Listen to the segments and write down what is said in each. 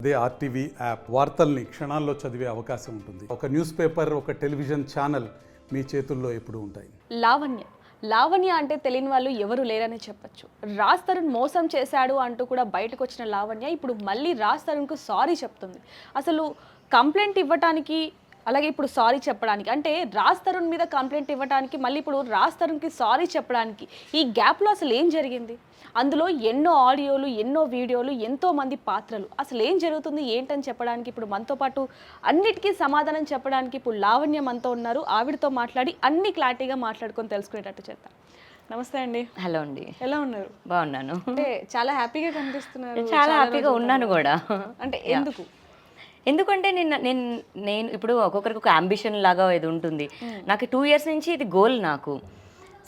అదే RTV app వార్తల్ని క్షణాల్లో చదివే అవకాశం ఉంటుంది. ఒక న్యూస్ పేపర్, ఒక టెలివిజన్ ఛానల్ మీ చేతుల్లో ఎప్పుడూ ఉంటాయి. లావణ్య అంటే తెలియని వాళ్ళు ఎవరు లేరనే చెప్పొచ్చు. రాజ్ తరుణ్ మోసం చేశాడు అంటూ కూడా బయటకు వచ్చిన లావణ్య ఇప్పుడు మళ్ళీ రాజ్ తరుణ్కు సారీ చెప్తుంది. అసలు కంప్లైంట్ ఇవ్వటానికి, అలాగే ఇప్పుడు సారీ చెప్పడానికి, అంటే రాజ్ తరుణ్ మీద కంప్లైంట్ ఇవ్వడానికి మళ్ళీ ఇప్పుడు రాజ్ తరుణ్కి సారీ చెప్పడానికి ఈ గ్యాప్లో అసలు ఏం జరిగింది? అందులో ఎన్నో ఆడియోలు, ఎన్నో వీడియోలు, ఎంతో మంది పాత్రలు, అసలు ఏం జరుగుతుంది ఏంటని చెప్పడానికి ఇప్పుడు మనతో పాటు అన్నిటికీ సమాధానం చెప్పడానికి ఇప్పుడు లావణ్య మనతో ఉన్నారు. ఆవిడతో మాట్లాడి అన్ని క్లారిటీగా మాట్లాడుకొని తెలుసుకునేటట్టు చేద్దాం. నమస్తే అండి. హలో అండి. ఎలా ఉన్నారు? బాగున్నాను. అంటే చాలా హ్యాపీగా కనిపిస్తున్నారు. చాలా హ్యాపీగా ఉన్నాను కూడా. అంటే ఎందుకంటే నేను ఇప్పుడు ఒక్కొక్కరికి ఒక అంబిషన్ లాగా ఇది ఉంటుంది. నాకు 2 years నుంచి ఇది గోల్ నాకు.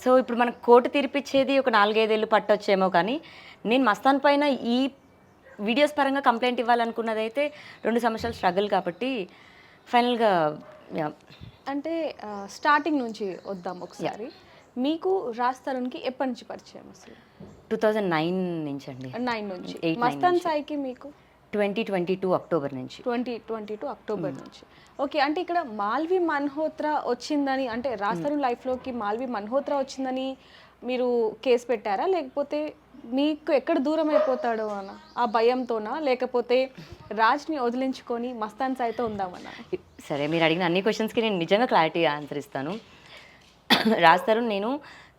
సో ఇప్పుడు మనకు కోర్టు తీర్పిచ్చేది ఒక 4-5 ఏళ్ళు పట్టొచ్చేమో, కానీ నేను మస్తాన్ పైన ఈ వీడియోస్ పరంగా కంప్లైంట్ ఇవ్వాలనుకున్నది అయితే 2 సంవత్సరాలు స్ట్రగుల్ కాబట్టి ఫైనల్గా అంటే స్టార్టింగ్ నుంచి వద్దాం ఒకసారి. మీకు రాజ్ తరుణ్కి ఎప్పటి నుంచి పరిచయం? అసలు 2009 నుంచి అండి. 9 నుంచి. మస్తాన్ సాయికి మీకు 2022 అక్టోబర్ నుంచి. 2022 అక్టోబర్ నుంచి. ఓకే, అంటే ఇక్కడ మాల్వి మల్హోత్రా వచ్చిందని, అంటే రాజ్ తరుణ్ లైఫ్లోకి మాల్వి మల్హోత్రా వచ్చిందని మీరు కేసు పెట్టారా, లేకపోతే మీకు ఎక్కడ దూరం అయిపోతాడో అన్న ఆ భయంతోనా, లేకపోతే రాజ్ని వదిలించుకొని మస్తాన్ సాయితో ఉందామన్నా? సరే, మీరు అడిగిన అన్ని క్వశ్చన్స్కి నేను నిజంగా క్లారిటీ ఆన్సర్ ఇస్తాను. రాజ్ తరుణ్ నేను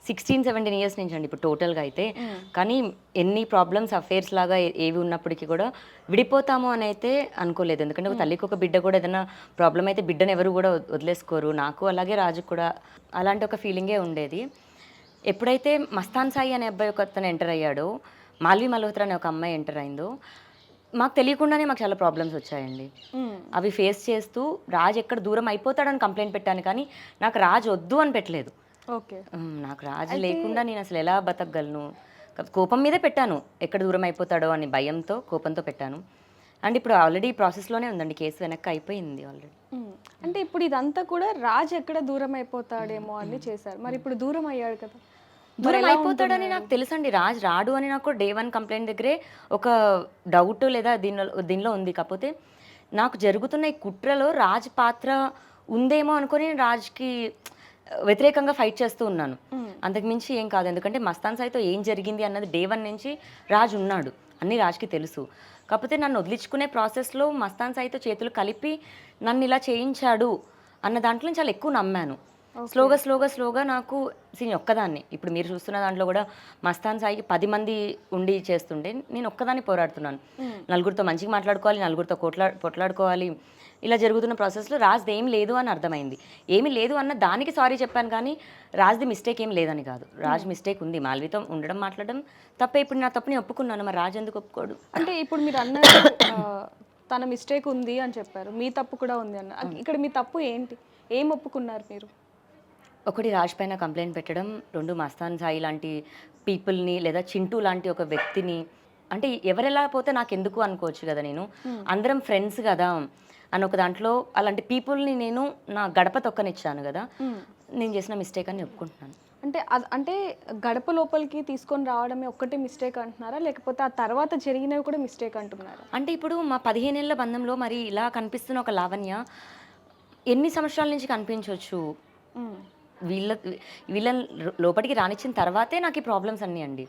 16-17 years నుంచి అండి ఇప్పుడు టోటల్గా అయితే. కానీ ఎన్ని ప్రాబ్లమ్స్, అఫేర్స్ లాగా ఏవి ఉన్నప్పటికీ కూడా విడిపోతాము అని అయితే అనుకోలేదు. ఎందుకంటే ఒక తల్లికి ఒక బిడ్డ కూడా ఏదైనా ప్రాబ్లం అయితే బిడ్డను ఎవరు కూడా వదిలేసుకోరు. నాకు అలాగే రాజుకు కూడా అలాంటి ఒక ఫీలింగే ఉండేది. ఎప్పుడైతే మస్తాన్ సాయి అనే అబ్బాయి ఒక అతను ఎంటర్ అయ్యాడో, మాల్వి మల్హోత్రా అనే ఒక అమ్మాయి ఎంటర్ అయిందో, మాకు తెలియకుండానే మాకు చాలా ప్రాబ్లమ్స్ వచ్చాయండి. అవి ఫేస్ చేస్తూ రాజ్ ఎక్కడ దూరం అయిపోతాడని కంప్లైంట్ పెట్టాను, కానీ నాకు రాజ్ వద్దు అని పెట్టలేదు. ఓకే, నాకు రాజు లేకుండా నేను అసలు ఎలా బతకగలను? కోపం మీదే పెట్టాను, ఎక్కడ దూరం అయిపోతాడో అని భయంతో, కోపంతో పెట్టాను. అండ్ ఇప్పుడు ఆల్రెడీ ప్రాసెస్లోనే ఉందండి, కేసు వెనక్కి అయిపోయింది ఆల్రెడీ. అంటే ఇప్పుడు ఇదంతా కూడా రాజ్ ఎక్కడ దూరం అయిపోతాడేమో అని చేశారు. మరి ఇప్పుడు దూరం అయ్యాడు కదా, దూరం అయిపోతాడని నాకు తెలుసండి. రాజ్ రాడు అని నాకు Day 1 కంప్లైంట్ దగ్గరే ఒక డౌట్ లేదా దీనిలో ఉంది. కాకపోతే నాకు జరుగుతున్న ఈ కుట్రలో రాజ్ పాత్ర ఉందేమో అనుకుని రాజ్కి వ్యతిరేకంగా ఫైట్ చేస్తూ ఉన్నాను. అంతకుమించి ఏం కాదు. ఎందుకంటే మస్తాన్ సాయితో ఏం జరిగింది అన్నది Day 1 నుంచి రాజ్ ఉన్నాడు, అన్నీ రాజ్కి తెలుసు. కాకపోతే నన్ను వదిలించుకునే ప్రాసెస్లో మస్తాన్ సాయితో చేతులు కలిపి నన్ను ఇలా చేయించాడు అన్న దాంట్లో చాలా ఎక్కువ నమ్మాను. స్లోగా నాకు నేను ఒక్కదాన్ని, ఇప్పుడు మీరు చూస్తున్న దాంట్లో కూడా మస్తాన్ సాయికి 10 మంది ఉండి చేస్తుంటే నేను ఒక్కదాన్ని పోరాడుతున్నాను. నలుగురితో మంచిగా మాట్లాడుకోవాలి, నలుగురితో పొట్లాడుకోవాలి. ఇలా జరుగుతున్న ప్రాసెస్లో రాజ్ది ఏం లేదు అని అర్థమైంది. ఏమీ లేదు అన్న దానికి సారీ చెప్పాను, కానీ రాజ్ది మిస్టేక్ ఏం లేదని కాదు. రాజ్ మిస్టేక్ ఉంది, మాల్వితో ఉండడం, మాట్లాడడం తప్పే. ఇప్పుడు నా తప్పుని ఒప్పుకున్నాను, మరి రాజ్ ఎందుకు ఒప్పుకోడు? అంటే ఇప్పుడు మీరు అన్నారు తన మిస్టేక్ ఉంది అని చెప్పారు, మీ తప్పు కూడా ఉంది అన్న. ఇక్కడ మీ తప్పు ఏంటి? ఏం ఒప్పుకున్నారు మీరు? ఒకటి, రాజ్ పైన కంప్లైంట్ పెట్టడం. 2, మస్తాన్ సాయి లాంటి పీపుల్ని లేదా చింటూ లాంటి ఒక వ్యక్తిని, అంటే ఎవరెలా పోతే నాకు ఎందుకు అనుకోవచ్చు కదా, నేను అందరం ఫ్రెండ్స్ కదా అని ఒక దాంట్లో అలాంటి పీపుల్ని నేను నా గడప తొక్కనిచ్చాను కదా, నేను చేసిన మిస్టేక్ అని ఒప్పుకుంటున్నాను. అంటే గడప లోపలికి తీసుకొని రావడమే ఒక్కటే మిస్టేక్ అంటున్నారా, లేకపోతే ఆ తర్వాత జరిగినవి కూడా మిస్టేక్ అంటున్నారా? అంటే ఇప్పుడు మా 15 ఏళ్ల బంధంలో మరి ఇలా కనిపిస్తున్న ఒక లావణ్య ఎన్ని సంవత్సరాల నుంచి కనిపించవచ్చు? వీళ్ళని లోపలికి రానిచ్చిన తర్వాతే నాకు ఈ ప్రాబ్లమ్స్ అన్నీ అండి.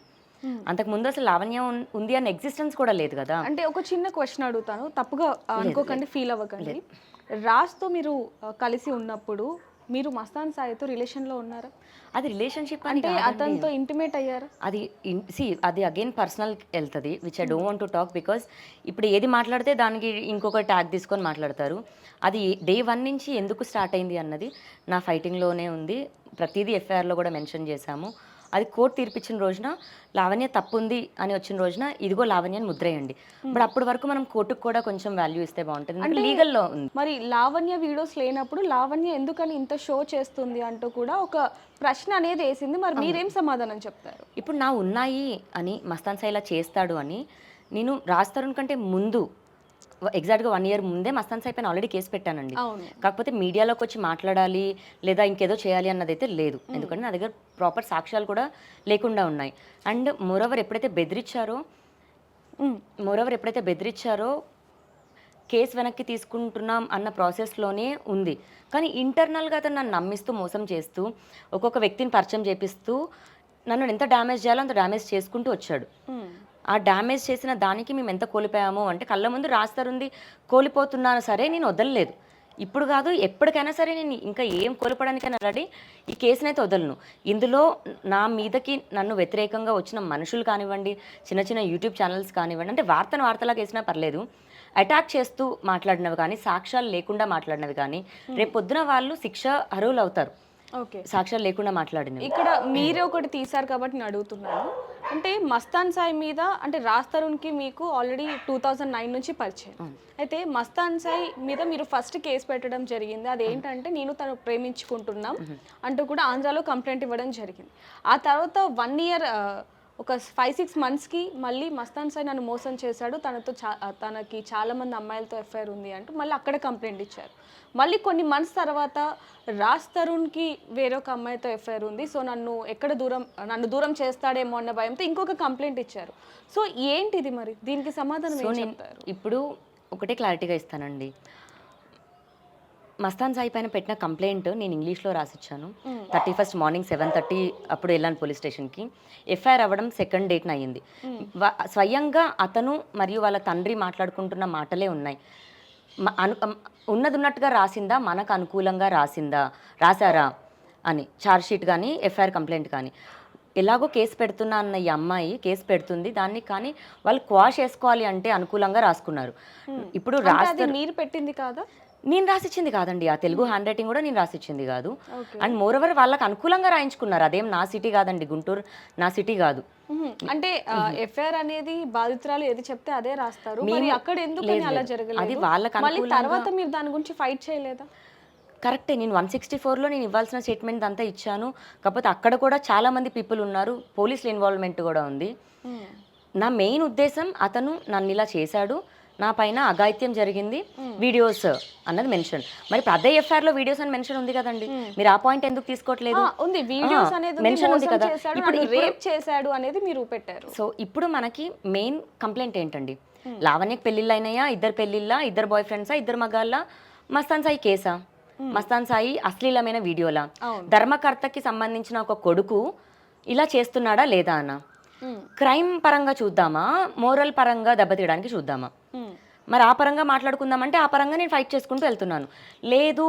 అంతకుముందు అసలు లావణ్య ఉంది అన్న ఎగ్జిస్టెన్స్ కూడా లేదు కదా. అంటే ఒక చిన్న క్వశ్చన్ అడుగుతాను, తప్పుగా అనుకోకండి, ఫీల్ అవ్వకండి. రాజ్తో మీరు కలిసి ఉన్నప్పుడు మీరు మస్తాన్ సాయితో రిలేషన్లో ఉన్నారా? అది రిలేషన్షిప్ అంటే అతనితో ఇంటిమేట్ అయ్యారా? అది అగైన్ పర్సనల్ వెళ్తుంది, which I don't want to talk. Because ఇప్పుడు ఏది మాట్లాడితే దానికి ఇంకొక ట్యాగ్ తీసుకొని మాట్లాడతారు. అది Day 1 నుంచి ఎందుకు స్టార్ట్ అయింది అన్నది నా ఫైటింగ్లోనే ఉంది. ప్రతిదీ FIRలో కూడా మెన్షన్ చేశాము. అది కోర్టు తీర్పిచ్చిన రోజున లావణ్య తప్పు ఉంది అని వచ్చిన రోజున ఇదిగో లావణ్యని ముద్రేయండి. బట్ అప్పటి వరకు మనం కోర్టుకు కూడా కొంచెం వాల్యూ ఇస్తే బాగుంటుంది, అంటే లీగల్లో ఉంది. మరి లావణ్య వీడియోస్ లేనప్పుడు లావణ్య ఎందుకని ఇంత షో చేస్తుంది అంటూ కూడా ఒక ప్రశ్న అనేది వేసింది. మరి మీరేం సమాధానం చెప్తారు? ఇప్పుడు నా ఉన్నాయి అని మస్తాన్ సాయి ఇలా చేస్తాడు అని నేను రాజ్ తరుణ్ కంటే ముందు ఎగ్జాక్ట్గా 1 year ముందే మస్తాన్ సాయి పైన ఆల్రెడీ కేసు పెట్టానండి. కాకపోతే మీడియాలోకి వచ్చి మాట్లాడాలి లేదా ఇంకేదో చేయాలి అన్నదైతే లేదు, ఎందుకంటే నా దగ్గర ప్రాపర్ సాక్ష్యాలు కూడా లేకుండా ఉన్నాయి. అండ్ మోరోవర్ ఎప్పుడైతే బెదిరించారో కేసు వెనక్కి తీసుకుంటున్నాం అన్న ప్రాసెస్లోనే ఉంది. కానీ ఇంటర్నల్గా అతను నన్ను నమ్మిస్తూ మోసం చేస్తూ ఒక్కొక్క వ్యక్తిని పరిచయం చేపిస్తూ నన్ను ఎంత డ్యామేజ్ చేయాలో అంత డ్యామేజ్ చేసుకుంటూ వచ్చాడు. ఆ డ్యామేజ్ చేసిన దానికి మేము ఎంత కోల్పోయామో అంటే కళ్ళ ముందు రాస్తారుంది కోల్పోతున్నాను సరే నేను వదలలేదు. ఇప్పుడు కాదు ఎప్పటికైనా సరే నేను ఇంకా ఏం కోల్పోవడానికైనా రెడీ. ఈ కేసునైతే వదలను. ఇందులో నా మీదకి నన్ను వ్యతిరేకంగా వచ్చిన మనుషులు కానివ్వండి, చిన్న చిన్న యూట్యూబ్ ఛానల్స్ కానివ్వండి, అంటే వార్తలాగా వేసినా పర్లేదు, అటాక్ చేస్తూ మాట్లాడినవి కానీ, సాక్ష్యాలు లేకుండా మాట్లాడినవి కానీ, రేపు పొద్దున వాళ్ళు శిక్ష అర్హులు అవుతారు. ఓకే, సాక్ష్యాలు లేకుండా మాట్లాడినవి. ఇక్కడ మీరే ఒకటి తీశారు కాబట్టి నేను అడుగుతున్నాను. అంటే మస్తాన్ సాయి మీద అంటే రాజ్ తరుణ్కి మీకు ఆల్రెడీ 2009 నుంచి పరిచయం. అయితే మస్తాన్ సాయి మీద మీరు ఫస్ట్ కేసు పెట్టడం జరిగింది. అదేంటంటే నేను తను ప్రేమించుకుంటున్నాం అంటూ కూడా ఆంధ్రాలో కంప్లైంట్ ఇవ్వడం జరిగింది. ఆ తర్వాత 1 ఇయర్ ఒక 5-6 మంత్స్కి మళ్ళీ మస్తాన్ సాయి నన్ను మోసం చేశాడు, తనకి చాలామంది అమ్మాయిలతో ఎఫ్ఐఆర్ ఉంది అంటూ మళ్ళీ అక్కడ కంప్లైంట్ ఇచ్చారు. మళ్ళీ కొన్ని మంత్స్ తర్వాత రాజ్ తరుణ్కి వేరొక అమ్మాయితో ఎఫ్ఐఆర్ ఉంది, సో నన్ను దూరం చేస్తాడేమో అన్న భయంతో ఇంకొక కంప్లైంట్ ఇచ్చారు. సో ఏంటిది మరి, దీనికి సమాధానం ఏం చెప్తారు? ఇప్పుడు ఒకటే క్లారిటీగా ఇస్తానండి. మస్తాన్ సాయి పైన పెట్టిన కంప్లైంట్ నేను ఇంగ్లీష్లో రాసిచ్చాను. 31st మార్నింగ్ 7:30 అప్పుడు వెళ్ళాను పోలీస్ స్టేషన్కి. ఎఫ్ఐఆర్ అవ్వడం 2nd డేట్న అయ్యింది. స్వయంగా అతను మరియు వాళ్ళ తండ్రి మాట్లాడుకుంటున్న మాటలే ఉన్నాయి. ఉన్నట్టుగా రాసిందా, మనకు అనుకూలంగా రాశారా అని ఛార్జ్షీట్ కానీ ఎఫ్ఐఆర్ కంప్లైంట్ కానీ. ఎలాగో కేసు పెడుతున్నా అన్న ఈ అమ్మాయి కేసు పెడుతుంది, దాన్ని కానీ వాళ్ళు క్వాష్ చేసుకోవాలి అంటే అనుకూలంగా రాసుకున్నారు. ఇప్పుడు మీరు పెట్టింది కాదా? నేను రాసిచ్చింది కాదండి. ఆ తెలుగు హ్యాండ్ రైటింగ్ కూడా నేను రాసిచ్చింది కాదు. అండ్ మోర్ ఓవర్ వాళ్ళకి అనుకూలంగా రాయించుకున్నారు. అదేం నా సిటీ కాదండి, గుంటూరు నా సిటీ కాదు. అంటే ఎఫ్ఐఆర్ అనేది బాధితురాలు ఏది చెప్తే అదే రాస్తారు. మరి అక్కడ ఎందుకు అలా జరగలేదు? అది వాళ్ళకి మళ్ళీ తర్వాత మీరు దాని గురించి ఫైట్ చేయలేదా? కరెక్టే, నేను 164లో నేను ఇవ్వాల్సిన స్టేట్మెంట్ అంతా ఇచ్చాను. కాకపోతే అక్కడ కూడా చాలా మంది పీపుల్ ఉన్నారు, పోలీసుల ఇన్వాల్వ్మెంట్ కూడా ఉంది. నా మెయిన్ ఉద్దేశం అతను నన్ను ఇలా చేశాడు, నా పైన అఘాయిత్యం జరిగింది, వీడియోస్ అన్నది మెన్షన్. మరి ఇప్పుడు అదే ఎఫ్ఐఆర్ లో వీడియోస్ అని మెన్షన్ ఉంది కదండి, మీరు ఆ పాయింట్ ఎందుకు తీసుకోవట్లేదు? ఉంది, వీడియోస్ అనేది మెన్షన్ ఉంది కదా. ఇప్పుడు రేప్ చేశాడు అనేది మీరు పెట్టారు. సో ఇప్పుడు మనకి మెయిన్ కంప్లైంట్ ఏంటండి? లావణ్యకి పెళ్లిళ్ళు అయినాయా? 2 పెళ్లిళ్ళా? 2 బాయ్ ఫ్రెండ్సా? 2 మగాళ్ళ? మస్తాన్ సాయి కేసా? మస్తాన్ సాయి అశ్లీలమైన వీడియోలా? ధర్మకర్తకి సంబంధించిన ఒక కొడుకు ఇలా చేస్తున్నాడా లేదా అన్న క్రైమ్ పరంగా చూద్దామా, మోరల్ పరంగా దెబ్బతీయడానికి చూద్దామా? మరి ఆ పరంగా మాట్లాడుకుందామంటే ఆ పరంగా నేను ఫైట్ చేసుకుంటూ వెళ్తున్నాను. లేదు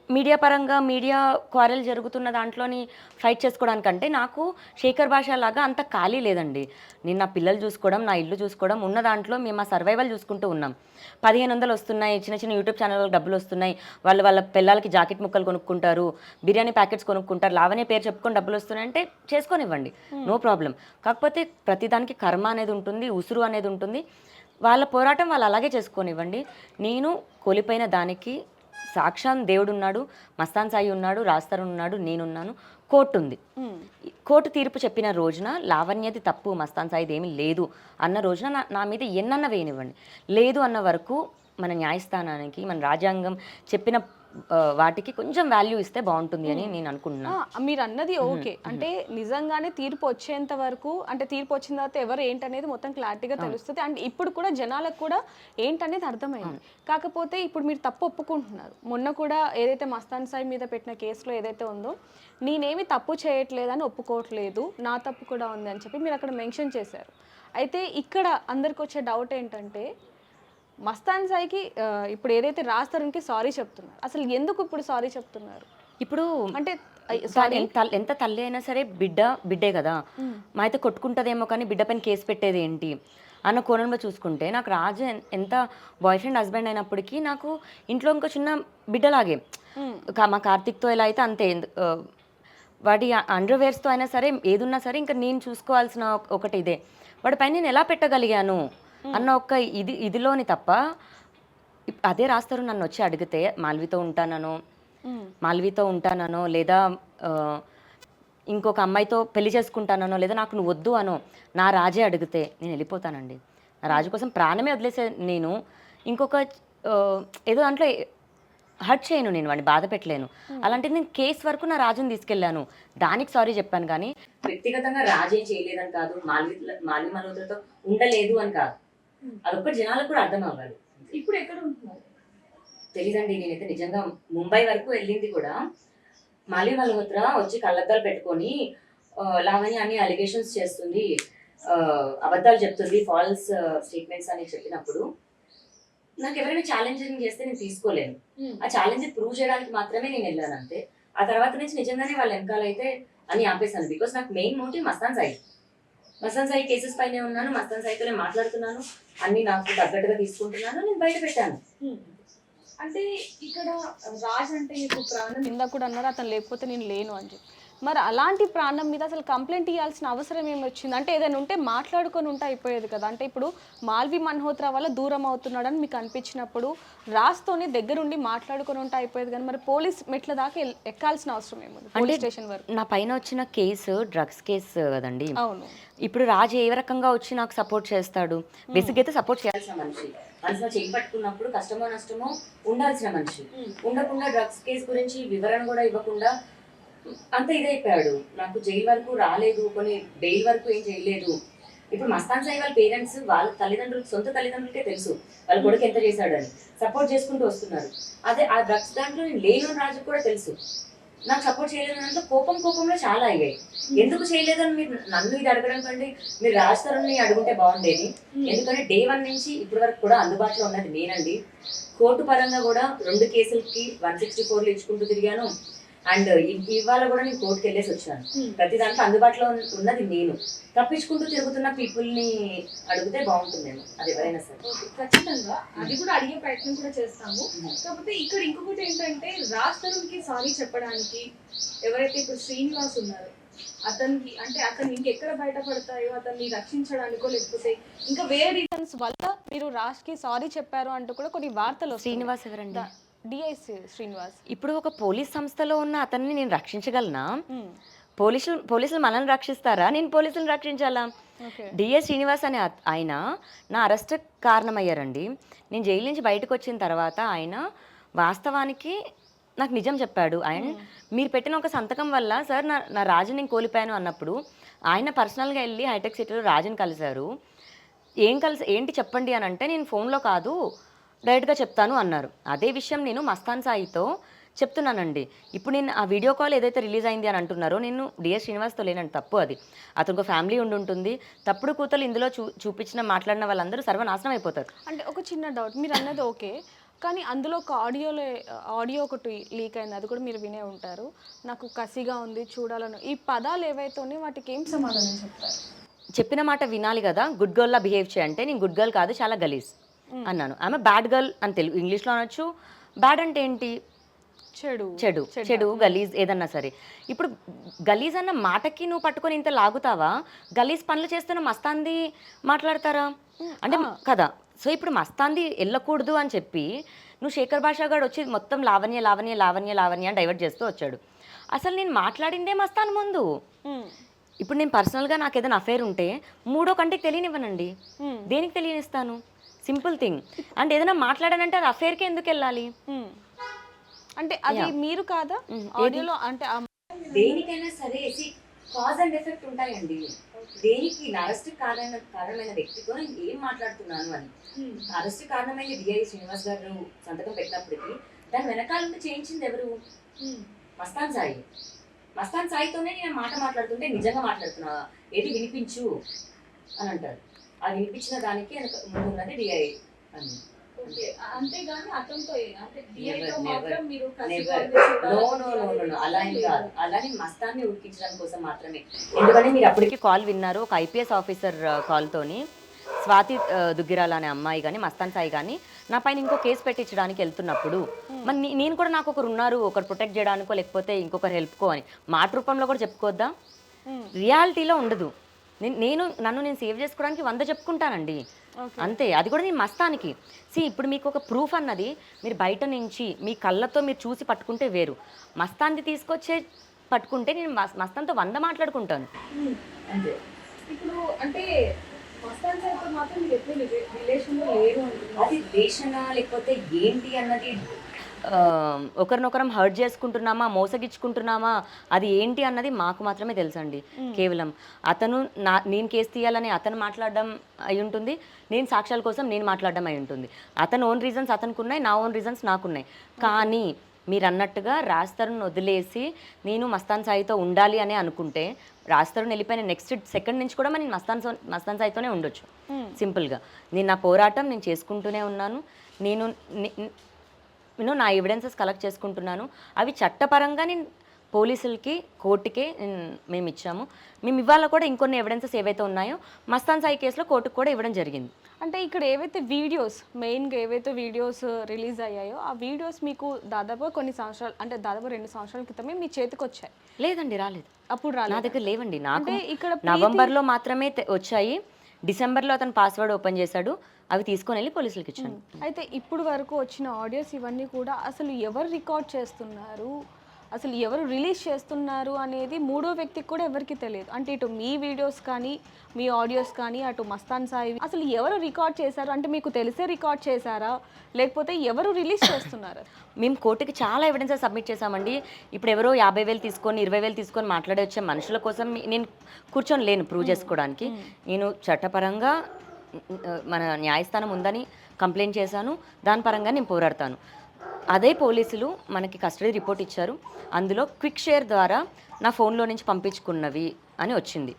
మీడియా పరంగా, మీడియా క్వారెల్ జరుగుతున్న దాంట్లోని ఫైట్ చేసుకోవడానికంటే నాకు శేఖర్ భాష లాగా అంత ఖాళీ లేదండి. నేను నా పిల్లలు చూసుకోవడం, నా ఇల్లు చూసుకోవడం, ఉన్న దాంట్లో మేము ఆ సర్వైవల్ చూసుకుంటూ ఉన్నాం. 1500 వస్తున్నాయి, చిన్న చిన్న యూట్యూబ్ ఛానళ్ళకి డబ్బులు వస్తున్నాయి, వాళ్ళ పిల్లలకి జాకెట్ ముక్కలు కొనుక్కుంటారు, బిర్యానీ ప్యాకెట్స్ కొనుక్కుంటారు, లావణ్య పేరు చెప్పుకొని డబ్బులు వస్తున్నాయి అంటే చేసుకొనివ్వండి, నో ప్రాబ్లం. కాకపోతే ప్రతిదానికి కర్మ అనేది ఉంటుంది, ఉసురు అనేది ఉంటుంది. వాళ్ళ పోరాటం వాళ్ళు అలాగే చేసుకొనివ్వండి. నేను కోల్పోయిన దానికి సాక్షాన్ దేవుడు ఉన్నాడు, మస్తాన్ సాయి ఉన్నాడు, రాజ్ తరుణ్ ఉన్నాడు, నేనున్నాను, కోర్టు ఉంది. కోర్టు తీర్పు చెప్పిన రోజున లావణ్యది తప్పు, మస్తాన్ సాయిది ఏమీ లేదు అన్న రోజున నా మీద ఎన్నన్న వేయనివ్వండి. లేదు అన్న వరకు మన న్యాయస్థానానికి, మన రాజ్యాంగం చెప్పిన వాటికి కొంచెం వాల్యూ ఇస్తే బాగుంటుంది అని నేను అనుకుంటున్నాను. మీరు అన్నది ఓకే. అంటే నిజంగానే తీర్పు వచ్చేంత వరకు, అంటే తీర్పు వచ్చిన తర్వాత ఎవరు ఏంటనేది మొత్తం క్లారిటీగా తెలుస్తుంది. అండ్ ఇప్పుడు కూడా జనాలకు కూడా ఏంటనేది అర్థమైంది. కాకపోతే ఇప్పుడు మీరు తప్పు ఒప్పుకుంటున్నారు. మొన్న కూడా ఏదైతే మస్తాన్ సాయి మీద పెట్టిన కేసులో ఏదైతే ఉందో, నేనేమి తప్పు చేయట్లేదని ఒప్పుకోవట్లేదు, నా తప్పు కూడా ఉంది అని చెప్పి మీరు అక్కడ మెన్షన్ చేశారు. అయితే ఇక్కడ అందరికి వచ్చే డౌట్ ఏంటంటే, మస్తాన్ సాయికి ఇప్పుడు ఏదైతే రాజ్ తరుణ్కి సారీ చెప్తున్నారు, అసలు ఎందుకు ఇప్పుడు సారీ చెప్తున్నారు? ఇప్పుడు అంటే ఎంత తల్లి అయినా సరే బిడ్డే కదా, మా అయితే కొట్టుకుంటుందేమో కానీ బిడ్డ పైన కేసు పెట్టేది ఏంటి అన్న కోణంలో చూసుకుంటే, నాకు రాజు ఎంత బాయ్ ఫ్రెండ్ హస్బెండ్ అయినప్పటికీ నాకు ఇంట్లో ఇంకో చిన్న బిడ్డలాగే. మా కార్తిక్తో ఎలా అయితే అంతే, వాడి అండర్వేర్స్తో అయినా సరే ఏదున్నా సరే ఇంకా నేను చూసుకోవాల్సిన ఒకటి ఇదే. వాడి పైన నేను ఎలా పెట్టగలిగాను అన్న ఒక ఇదిలోని తప్ప, అదే రాస్తారు నన్ను వచ్చి అడిగితే మాల్వితో ఉంటానో లేదా ఇంకొక అమ్మాయితో పెళ్లి చేసుకుంటానో లేదా నాకు నువ్వు వద్దు అనో నా రాజే అడిగితే నేను వెళ్ళిపోతానండి. నా రాజు కోసం ప్రాణమే వదిలేసే నేను ఇంకొక ఏదో దాంట్లో హర్ట్ చేయను, నేను వాడిని బాధ పెట్టలేను. అలాంటిది నేను కేసు వరకు నా రాజుని తీసుకెళ్ళాను, దానికి సారీ చెప్పాను. కానీ వ్యక్తిగతంగా రాజేం చేయలేదని కాదు, మాల్వి మల్హోత్రాతో ఉండలేదు అని కాదు. అదొక్కటి జనాలకు కూడా అర్థం అవ్వాలి. ఇప్పుడు ఎక్కడ ఉంటున్నారు? తెలీదండి, నేనైతే నిజంగా ముంబై వరకు వెళ్ళింది కూడా. మాల్య మల్హోత్రా వచ్చి కళ్ళద్దాలు పెట్టుకొని లావణ్య అని అలిగేషన్స్ చేస్తుంది, అబద్ధాలు చెప్తుంది, ఫాల్స్ స్టేట్మెంట్స్ అని చెప్పినప్పుడు నాకు ఎవరైనా ఛాలెంజింగ్ చేస్తే నేను తీసుకోలేను. ఆ ఛాలెంజ్ ప్రూవ్ చేయడానికి మాత్రమే నేను వెళ్ళాను అంతే. ఆ తర్వాత నుంచి నిజంగానే వాళ్ళ వెనకాల అయితే అని ఆపేశాను. బికాస్ నాకు main motive Mastan Sai cases పైనే ఉన్నాను, మస్తాన్ సాయితో నేను మాట్లాడుతున్నాను, అన్ని నాకు తగ్గట్టుగా తీసుకుంటున్నాను, నేను బయట పెట్టాను. అంటే ఇక్కడ రాజ్ అంటే మీకు ప్రాణం, ఇందాక కూడా అన్నారు అతను లేకపోతే నేను లేను అని చెప్పి. మరి అలాంటి ప్రాణం మీద అసలు కంప్లైంట్ ఇవ్వాల్సిన అవసరం ఏమి వచ్చింది? అంటే ఏదైనా ఉంటే మాట్లాడుకొని ఉంటే అయిపోయేది కదా. అంటే ఇప్పుడు మాల్వి మల్హోత్రా వల్ల దూరం అవుతున్నాడని మీకు అనిపించినప్పుడు రాజ్తోనే దగ్గరుండి మాట్లాడుకొని ఉంటే అయిపోయేది కానీ మరి పోలీస్ మెట్ల దాకా ఎక్కాల్సిన అవసరం ఏముంది? పోలీస్ స్టేషన్ వరకు నా పైన వచ్చిన కేసు డ్రగ్స్ కేసు కదండి. అవును. ఇప్పుడు రాజు ఏ రకంగా వచ్చి నాకు సపోర్ట్ చేస్తాడు? బేసిక్ అయితే సపోర్ట్ చేయాల్సిన మనిషి, మనసులో చేయి పట్టుకున్నప్పుడు కష్టమో నష్టమో ఉండాల్సిన మనిషి, ఉండకుండా డ్రగ్స్ కేసు గురించి వివరణ కూడా ఇవ్వకుండా అంత ఇదైపోయాడు. నాకు జైలు వరకు రాలేదు, కొన్ని బెయిల్ వరకు ఏం చేయలేదు. ఇప్పుడు మస్తాన్ సాయి వాళ్ళ పేరెంట్స్ వాళ్ళ తల్లిదండ్రులు, సొంత తల్లిదండ్రులకే తెలుసు వాళ్ళ కొడుకు ఎంత చేశాడని, సపోర్ట్ చేసుకుంటూ వస్తున్నారు. అదే ఆ డ్రగ్స్ దాంట్లో నేను లేను రాజు కూడా తెలుసు. నాకు సపోర్ట్ చేయలేదన్నంత కోపంలో చాలా అయ్యాయి. ఎందుకు చేయలేదని మీరు నన్ను ఇది అడగడం కంటే మీరు రాజ్ తరుణ్ని అడుగుంటే బాగుండేది. ఎందుకంటే డే 1 నుంచి ఇప్పటి వరకు కూడా అందుబాటులో ఉన్నది నేనండి. కోర్టు పరంగా కూడా 2 కేసులకి 164 ఇచ్చుకుంటూ తిరిగాను. అండ్ ఇవాళ కూడా నేను కోర్టుకి వెళ్ళేసి వచ్చాను. ప్రతి దాంట్లో అందుబాటులో ఉన్నది నేను. తప్పించుకుంటూ తిరుగుతున్న పీపుల్ ని అడిగితే బాగుంటుందేమో, అది ఎవరైనా సరే. ఖచ్చితంగా అది కూడా అడిగే ప్రయత్నం కూడా చేస్తాము. కాకపోతే ఇక్కడ ఇంకొకటి ఏంటంటే రాజ్ తరుణ్ కి సారీ చెప్పడానికి ఎవరైతే ఇప్పుడు శ్రీనివాస్ ఉన్నారో అతనికి, అంటే అతను ఇంకెక్కడ బయటపడతాయో అతన్ని రక్షించడానికో లేకపోతే ఇంకా వేరే రీజన్స్ వల్ల మీరు రాజ్ కి సారీ చెప్పారు అంటూ కూడా కొన్ని వార్తలు. శ్రీనివాస్ ఎవరండి? డిఐసి శ్రీనివాస్. ఇప్పుడు ఒక పోలీస్ సంస్థలో ఉన్న అతన్ని నేను రక్షించగలనా? పోలీసులు మనల్ని రక్షిస్తారా, నేను పోలీసులను రక్షించాలా? డిఎస్ శ్రీనివాస్ అనే ఆయన నా అరెస్ట్ కారణమయ్యారండి. నేను జైలు నుంచి బయటకు వచ్చిన తర్వాత ఆయన వాస్తవానికి నాకు నిజం చెప్పాడు. అండ్ మీరు పెట్టిన ఒక సంతకం వల్ల సార్ నా రాజుని నేను కోల్పోయాను అన్నప్పుడు ఆయన పర్సనల్గా వెళ్ళి హైటెక్ సిటీలో రాజుని కలిశారు. ఏంటి చెప్పండి అని అంటే నేను ఫోన్లో కాదు డైరెక్ట్గా చెప్తాను అన్నారు. అదే విషయం నేను మస్తాన్ సాయితో చెప్తున్నానండి. ఇప్పుడు నేను ఆ వీడియో కాల్ ఏదైతే రిలీజ్ అయింది అని అంటున్నారో నేను డిఎస్ శ్రీనివాస్తో లేనండి, తప్పు అది. అతనికి ఒక ఫ్యామిలీ ఉంటుంది. తప్పుడు కూతలు ఇందులో చూపించిన మాట్లాడిన వాళ్ళందరూ సర్వనాశనం అయిపోతారు. అంటే ఒక చిన్న డౌట్, మీరు అన్నది ఓకే, కానీ అందులో ఒక ఆడియో ఒకటి లీక్ అయింది, అది కూడా మీరు వినే ఉంటారు. నాకు కసిగా ఉంది చూడాలను, ఈ పదాలు ఏవైతే వాటికి ఏం సమాధానం చెప్తారు? చెప్పిన మాట వినాలి కదా. గుడ్ గర్ల్లా బిహేవ్ చేయంటే నేను గుడ్ గర్ల్ కాదు, చాలా గలీజ్ అన్నాను. ఆమె బ్యాడ్ గర్ల్ అని తెలుగు ఇంగ్లీష్లో అనొచ్చు. బ్యాడ్ అంటే ఏంటి? చెడు గలీజ్ ఏదన్నా సరే. ఇప్పుడు గలీజ్ అన్న మాటకి నువ్వు పట్టుకొని ఇంత లాగుతావా? గలీజ్ పనులు చేస్తున్న మస్తాంది మాట్లాడతారా అంటే కదా. సో ఇప్పుడు మస్తాంది వెళ్ళకూడదు అని చెప్పి నువ్వు శేఖర్ భాషా గారు వచ్చి మొత్తం లావణ్య లావణ్య లావణ్య లావణ్య అని డైవర్ట్ చేస్తూ వచ్చాడు. అసలు నేను మాట్లాడిందే మస్తాన్ ముందు. ఇప్పుడు నేను పర్సనల్గా నాకు ఏదైనా అఫైర్ ఉంటే 3వ కంటికి తెలియనివ్వనండి. దేనికి తెలియనిస్తాను? Simple thing. అండ్ ఏదైనా మాట్లాడానంటే అది అఫైర్కి ఎందుకు వెళ్ళాలి? అంటే అది మీరు కాదా ఆడియోలో? అంటే దేనికైనా సరే కాజ్ అండ్ ఎఫెక్ట్ ఉంటాయండి. దేనికి అరెస్ట్ కారణమైన వ్యక్తితో నేను ఏం మాట్లాడుతున్నాను అని. అరెస్ట్ కారణమైన డిఐ శ్రీనివాస్ గారు సంతకం పెట్టినప్పటికీ దాని వెనకాల చేయించింది ఎవరు? మస్తాన్ సాయితోనే నేను మాట మాట్లాడుతుంటే నిజంగా మాట్లాడుతున్నా, ఏది వినిపించు అని అంటారు. ఆ వినిపించిన దానికి ముందు ఉన్నది డిఐ అని. అంతేగాని అతనితో అలా ఏం కాదు. అలా నేను మస్తాన్ని ఉడికించడం కోసం మాత్రమే. ఎందుకంటే మీరు అప్పటికి కాల్ విన్నారు, ఒక ఐపీఎస్ ఆఫీసర్ కాల్తోని స్వాతి దుగ్గిరాల అనే అమ్మాయి కానీ మస్తాన్ సాయి కానీ నా పైన ఇంకో కేసు పెట్టించడానికి వెళ్తున్నప్పుడు మరి నేను కూడా నాకు ఒకరు ఉన్నారు, ఒకరు ప్రొటెక్ట్ చేయడానికో లేకపోతే ఇంకొకరు హెల్ప్కో అని మాట రూపంలో కూడా చెప్పుకోవద్దా? రియాలిటీలో ఉండదు. నన్ను సేవ్ చేసుకోవడానికి 100 చెప్పుకుంటానండి అంతే. అది కూడా నేను మస్తానికి. ఇప్పుడు మీకు ఒక ప్రూఫ్ అన్నది మీరు బయట నుంచి మీ కళ్ళతో మీరు చూసి పట్టుకుంటే వేరు. మస్తాన్ని తీసుకొచ్చే పట్టుకుంటే నేను మస్తాన్తో 100 మాట్లాడుకుంటాను. ఇప్పుడు అంటే మస్తాన్ సాయితో మాత్రం మీరు ఎప్పుడు రిలేషన్లో లేరు అంటున్నారు. అది రిలేషనా లేకపోతే ఏంటి అన్నది ఒకరినొకరం హర్ట్ చేసుకుంటున్నామా, మోసగించుకుంటున్నామా, అది ఏంటి అన్నది మాకు మాత్రమే తెలుసండి. కేవలం అతను నేను కేసు తీయాలని అతను మాట్లాడడం అయి ఉంటుంది, నేను సాక్ష్యాల కోసం నేను మాట్లాడడం అయి ఉంటుంది. అతను ఓన్ రీజన్స్ అతనికి ఉన్నాయి, నా ఓన్ రీజన్స్ నాకున్నాయి. కానీ మీరు అన్నట్టుగా రాజ్ తరుణ్ వదిలేసి నేను మస్తాన్ సాయితో ఉండాలి అని అనుకుంటే రాజ్ తరుణ్ వెళ్ళిపోయిన నెక్స్ట్ సెకండ్ నుంచి కూడా నేను మస్తాన్ సాయితోనే ఉండొచ్చు. సింపుల్గా నేను నా పోరాటం నేను చేసుకుంటూనే ఉన్నాను. నేను నా ఎవిడెన్సెస్ కలెక్ట్ చేసుకుంటున్నాను. అవి చట్టపరంగా నేను పోలీసులకి కోర్టుకే మేము ఇచ్చాము. మేము ఇవాళ కూడా ఇంకొన్ని ఎవిడెన్సెస్ ఏవైతే ఉన్నాయో మస్తాన్ సాయి కేసులో కోర్టుకు కూడా ఇవ్వడం జరిగింది. అంటే ఇక్కడ ఏవైతే వీడియోస్ మెయిన్గా ఏవైతే వీడియోస్ రిలీజ్ అయ్యాయో ఆ వీడియోస్ మీకు దాదాపు కొన్ని సంవత్సరాలు అంటే దాదాపు 2 సంవత్సరాల క్రితమే మీ చేతికి వచ్చాయి? లేదండి, రాలేదు. అప్పుడు నా దగ్గర లేవండి. నాకు ఇక్కడ నవంబర్లో మాత్రమే వచ్చాయి. డిసెంబర్లో అతను పాస్వర్డ్ ఓపెన్ చేశాడు. అవి తీసుకొని వెళ్ళి పోలీసులకు ఇచ్చాను. అయితే ఇప్పుడు వరకు వచ్చిన ఆడియోస్ ఇవన్నీ కూడా అసలు ఎవరు రికార్డ్ చేస్తున్నారు, అసలు ఎవరు రిలీజ్ చేస్తున్నారు అనేది మూడో వ్యక్తికి కూడా ఎవరికి తెలియదు. అంటే ఇటు మీ వీడియోస్ కానీ మీ ఆడియోస్ కానీ అటు మస్తాన్ సాయి అసలు ఎవరు రికార్డ్ చేశారు అంటే మీకు తెలిసే రికార్డ్ చేశారా లేకపోతే ఎవరు రిలీజ్ చేస్తున్నారు? మేము కోర్టుకి చాలా ఎవిడెన్సెస్ సబ్మిట్ చేశామండి. ఇప్పుడు ఎవరో 50,000 తీసుకొని 20,000 తీసుకొని మాట్లాడే వచ్చే మనుషుల కోసం నేను కూర్చొని లేను ప్రూవ్ చేసుకోవడానికి. నేను చట్టపరంగా మన న్యాయస్థానం ఉందని కంప్లైంట్ చేశాను, దాని పరంగా నేను పోరాడతాను. అదే పోలీసులు మనకి కస్టడీ రిపోర్ట్ ఇచ్చారు. అందులో క్విక్ షేర్ ద్వారా నా ఫోన్లో నుంచి పంపించుకున్నవి అని వచ్చింది.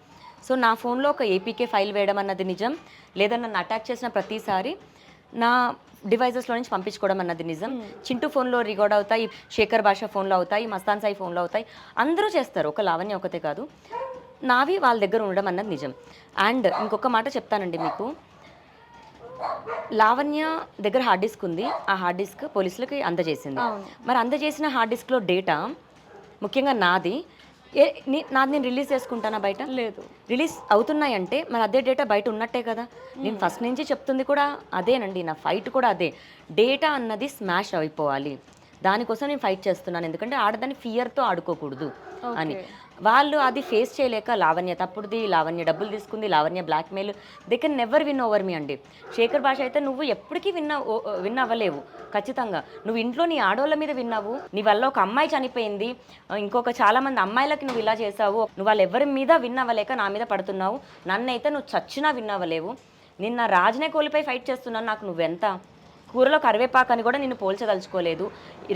సో నా ఫోన్లో ఒక ఏపీకే ఫైల్ వేయడం అన్నది నిజం, లేదా నన్ను అటాక్ చేసిన ప్రతిసారి నా డివైజెస్లో నుంచి పంపించుకోవడం అన్నది నిజం. చింటూ ఫోన్లో రికార్డ్ అవుతాయి, శేఖర్ భాష ఫోన్లో అవుతాయి, మస్తాన్ సాయి ఫోన్లో అవుతాయి, అందరూ చేస్తారు, ఒక లావణ్య ఒకతే కాదు. నావి వాళ్ళ దగ్గర ఉండడం అన్నది నిజం. అండ్ ఇంకొక మాట చెప్తానండి మీకు, లావణ్య దగ్గర హార్డ్ డిస్క్ ఉంది. ఆ హార్డ్ డిస్క్ పోలీసులకి అందజేసింది. మరి అందజేసిన హార్డ్ డిస్క్లో డేటా ముఖ్యంగా నాది నేను రిలీజ్ చేసుకుంటానా? బయట లేదు. రిలీజ్ అవుతున్నాయంటే మరి అదే డేటా బయట ఉన్నట్టే కదా. నేను ఫస్ట్ నుంచి చెప్తుంది కూడా అదేనండి, నా ఫైట్ కూడా అదే. డేటా అన్నది స్మాష్ అయిపోవాలి, దానికోసం నేను ఫైట్ చేస్తున్నాను. ఎందుకంటే ఆడదాన్ని ఫియర్తో ఆడుకోకూడదు అని. వాళ్ళు అది ఫేస్ చేయలేక లావణ్య తప్పుడుది, లావణ్య డబ్బులు తీసుకుంది, Lavanya blackmail, they can never win over me అండి. శేఖర్ భాష అయితే నువ్వు ఎప్పటికీ విన్ అవ్వలేవు. ఖచ్చితంగా నువ్వు ఇంట్లో నీ ఆడోళ్ళ మీద విన్నావు, నీ వల్ల ఒక అమ్మాయి చనిపోయింది, ఇంకొక చాలామంది అమ్మాయిలకి నువ్వు ఇలా చేసావు, నువ్వు వాళ్ళు ఎవరి మీద విన్ అవ్వలేక నా మీద పడుతున్నావు. నన్నైతే నువ్వు చచ్చినా విన్ అవ్వలేవు. నిన్న రాజునే కోల్పోయి ఫైట్ చేస్తున్నాను. నాకు నువ్వెంత కూరలో కరివేపాకు అని కూడా నిన్ను పోల్చదలుచుకోలేదు.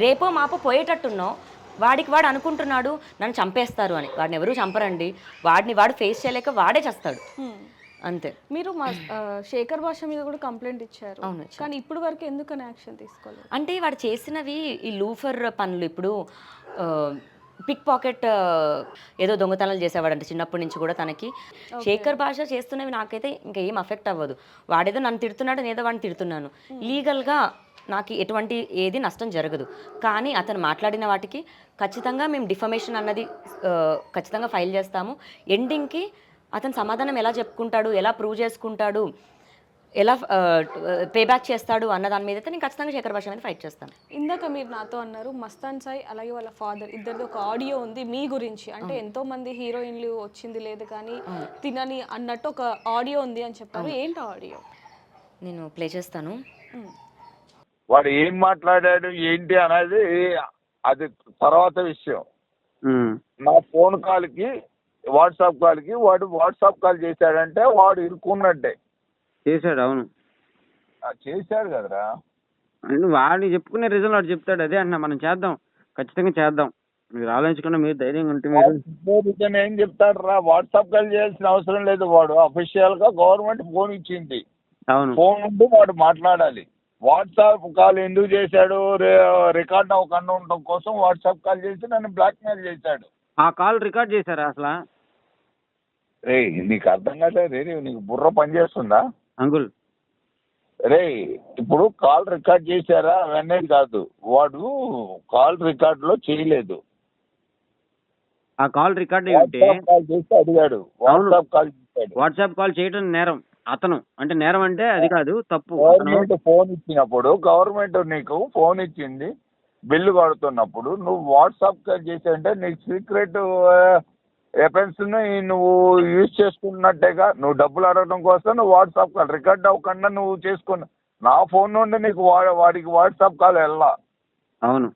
రేపో మాపో పోయేటట్టున్నావు. వాడికి వాడు అనుకుంటున్నాడు నన్ను చంపేస్తారు అని. వాడిని ఎవరూ చంపరండి, వాడిని వాడు ఫేస్ చేయలేక వాడే చేస్తాడు అంతే. మీరు శేఖర్ భాష మీద కూడా కంప్లైంట్ ఇచ్చారు. అవును, కానీ ఇప్పుడు వరకు ఎందుకని యాక్షన్ తీసుకోలేదు? అంటే వాడు చేసినవి ఈ లూఫర్ పనులు. ఇప్పుడు పిక్ పాకెట్ ఏదో దొంగతనాలు చేసేవాడంటే చిన్నప్పటి నుంచి కూడా తనకి. శేఖర్ భాష చేస్తున్నవి నాకైతే ఇంకా ఏం అఫెక్ట్ అవ్వదు. వాడేదో నన్ను తిడుతున్నాడు, నేదో వాడిని తిడుతున్నాను. లీగల్గా నాకు ఎటువంటి ఏది నష్టం జరగదు. కానీ అతను మాట్లాడిన వాటికి ఖచ్చితంగా మేము డిఫమేషన్ అన్నది ఖచ్చితంగా ఫైల్ చేస్తాము. ఎండింగ్కి అతను సమాధానం ఎలా చెప్పుకుంటాడు, ఎలా ప్రూవ్ చేసుకుంటాడు, ఎలా పేబ్యాక్ చేస్తాడు అన్న దాని మీద అయితే నేను ఖచ్చితంగా శేఖర్ భాష మీద ఫైట్ చేస్తాను. ఇందాక మీరు నాతో అన్నారు మస్తాన్ సాయి అలాగే వాళ్ళ ఫాదర్ ఇద్దరిది ఒక ఆడియో ఉంది మీ గురించి. అంటే ఎంతో మంది హీరోయిన్లు వచ్చింది లేదు కానీ తినని అన్నట్టు ఒక ఆడియో ఉంది అని చెప్పారు. ఏంటి ఆడియో? నేను ప్లే చేస్తాను. వాడు ఏం మాట్లాడాడు ఏంటి అనేది అది తర్వాత విషయం. నా ఫోన్ కాల్కి వాట్సాప్ కాల్కి వాడు వాట్సాప్ కాల్ చేశాడంటే వాడు ఇరుక్కున్నట్టే. చేశాడు, అవును చేశాడు కదరా. వాడు చెప్పుకునే రీజన్ వాడు చెప్తాడు. అదే అన్న మనం చేద్దాం, ఖచ్చితంగా చేద్దాం. మీరు ఆలోచించకుండా మీరు ధైర్యంగా ఉంటే మీరు ఏం చెప్తాడు రా? వాట్సాప్ కాల్ చేయాల్సిన అవసరం లేదు. వాడు అఫీషియల్ గా గవర్నమెంట్ ఫోన్ ఇచ్చింది, అవును ఫోన్ ఉండి వాడు మాట్లాడాలి. వాట్సాప్ కాల్ ఎందుకు చేశాడు? రికార్డ్ అవ్వకుండా ఉండడం కోసం వాట్సాప్ కాల్ చేసి నన్ను బ్లాక్మెయిల్ చేశాడు. ఆ కాల్ రికార్డ్ చేశారా అసలు? రే నీకు అర్థం కాదు రే, నీకు బుర్ర పనిచేస్తుందా అంకుల్? రే ఇప్పుడు కాల్ రికార్డ్ చేశారా అవన్నీ కాదు, వాడు కాల్ రికార్డ్ లో చేయలేదు. ఆ కాల్ రికార్డ్ కాల్ చేసి అడిగాడు, వాట్సాప్ కాల్ చేశాడు. వాట్సాప్ కాల్ చేయడం నేరం. అతను అంటే నేరం అంటే అది కాదు, తప్పు. గవర్నమెంట్ ఫోన్ ఇచ్చినప్పుడు, గవర్నమెంట్ నీకు ఫోన్ ఇచ్చింది బిల్లు కడుతున్నప్పుడు నువ్వు వాట్సాప్ కాల్ చేసావంటే నీకు సీక్రెట్ వెపన్స్ నువ్వు యూజ్ చేసుకున్నట్టేగా. నువ్వు డబ్బులు అడగడం కోసం నువ్వు వాట్సాప్ కాల్ రికార్డ్ అవ్వకుండా నువ్వు చేసుకున్నా. నా ఫోన్ నుండి నీకు వాడికి వాట్సాప్ కాల్ వెళ్ళా. అవును.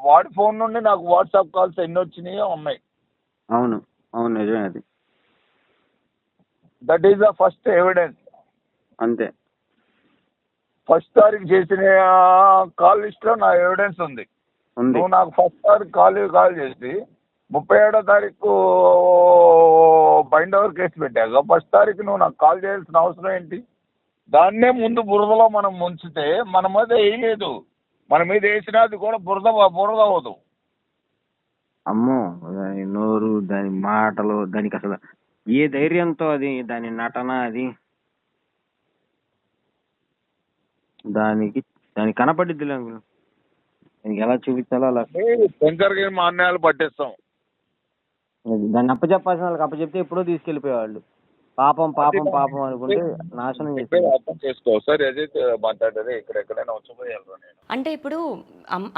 వాడి ఫోన్ నుండి నాకు వాట్సాప్ కాల్స్ ఎన్ని వచ్చినాయో ఉన్నాయి. అవును. అవును. నిజమే అది. That is the first evidence. అంతే. ఫస్ట్ తారీఖు చేసిన కాల్ లిస్ట్ లో నా ఎవిడెన్స్ ఉంది. ఉంది. నువ్వు నాకు ఫస్ట్ తారీఖు కాల్ చేసి 37వ తారీఖు బైండ్ ఓవర్ కేసు పెట్టాక ఫస్ట్ తారీఖు నువ్వు నాకు కాల్ చేయాల్సిన అవసరం ఏంటి? దాన్నే ముందు బురదలో మనం ముంచితే మన మీద వేయలేదు, మన మీద వేసినా అది కూడా బురద అవ్వదు. అమ్మో! దాని నోరు, దాని మాటలు, దానికి అసలు ఏ ధైర్యంతో అది, దాని నటన అది, దానికి కనపడిద్దిలే. దానికి ఎలా చూపించాలో అలా. శంకర్కి మా అన్యాయాలు పట్టిస్తాం. దాన్ని అప్పచెప్పాల్సిన వాళ్ళకి అప్పచెప్తే ఎప్పుడో తీసుకెళ్ళిపోయేవాళ్ళు. పాపం పాపం పాపం అనుకుంటే నాశనం చేసేది. అర్థం చేసుకో సార్, ఏదైతే మాట్లాడేది ఎక్కడెక్కడైనా వచ్చిపోయాను నేను. అంటే ఇప్పుడు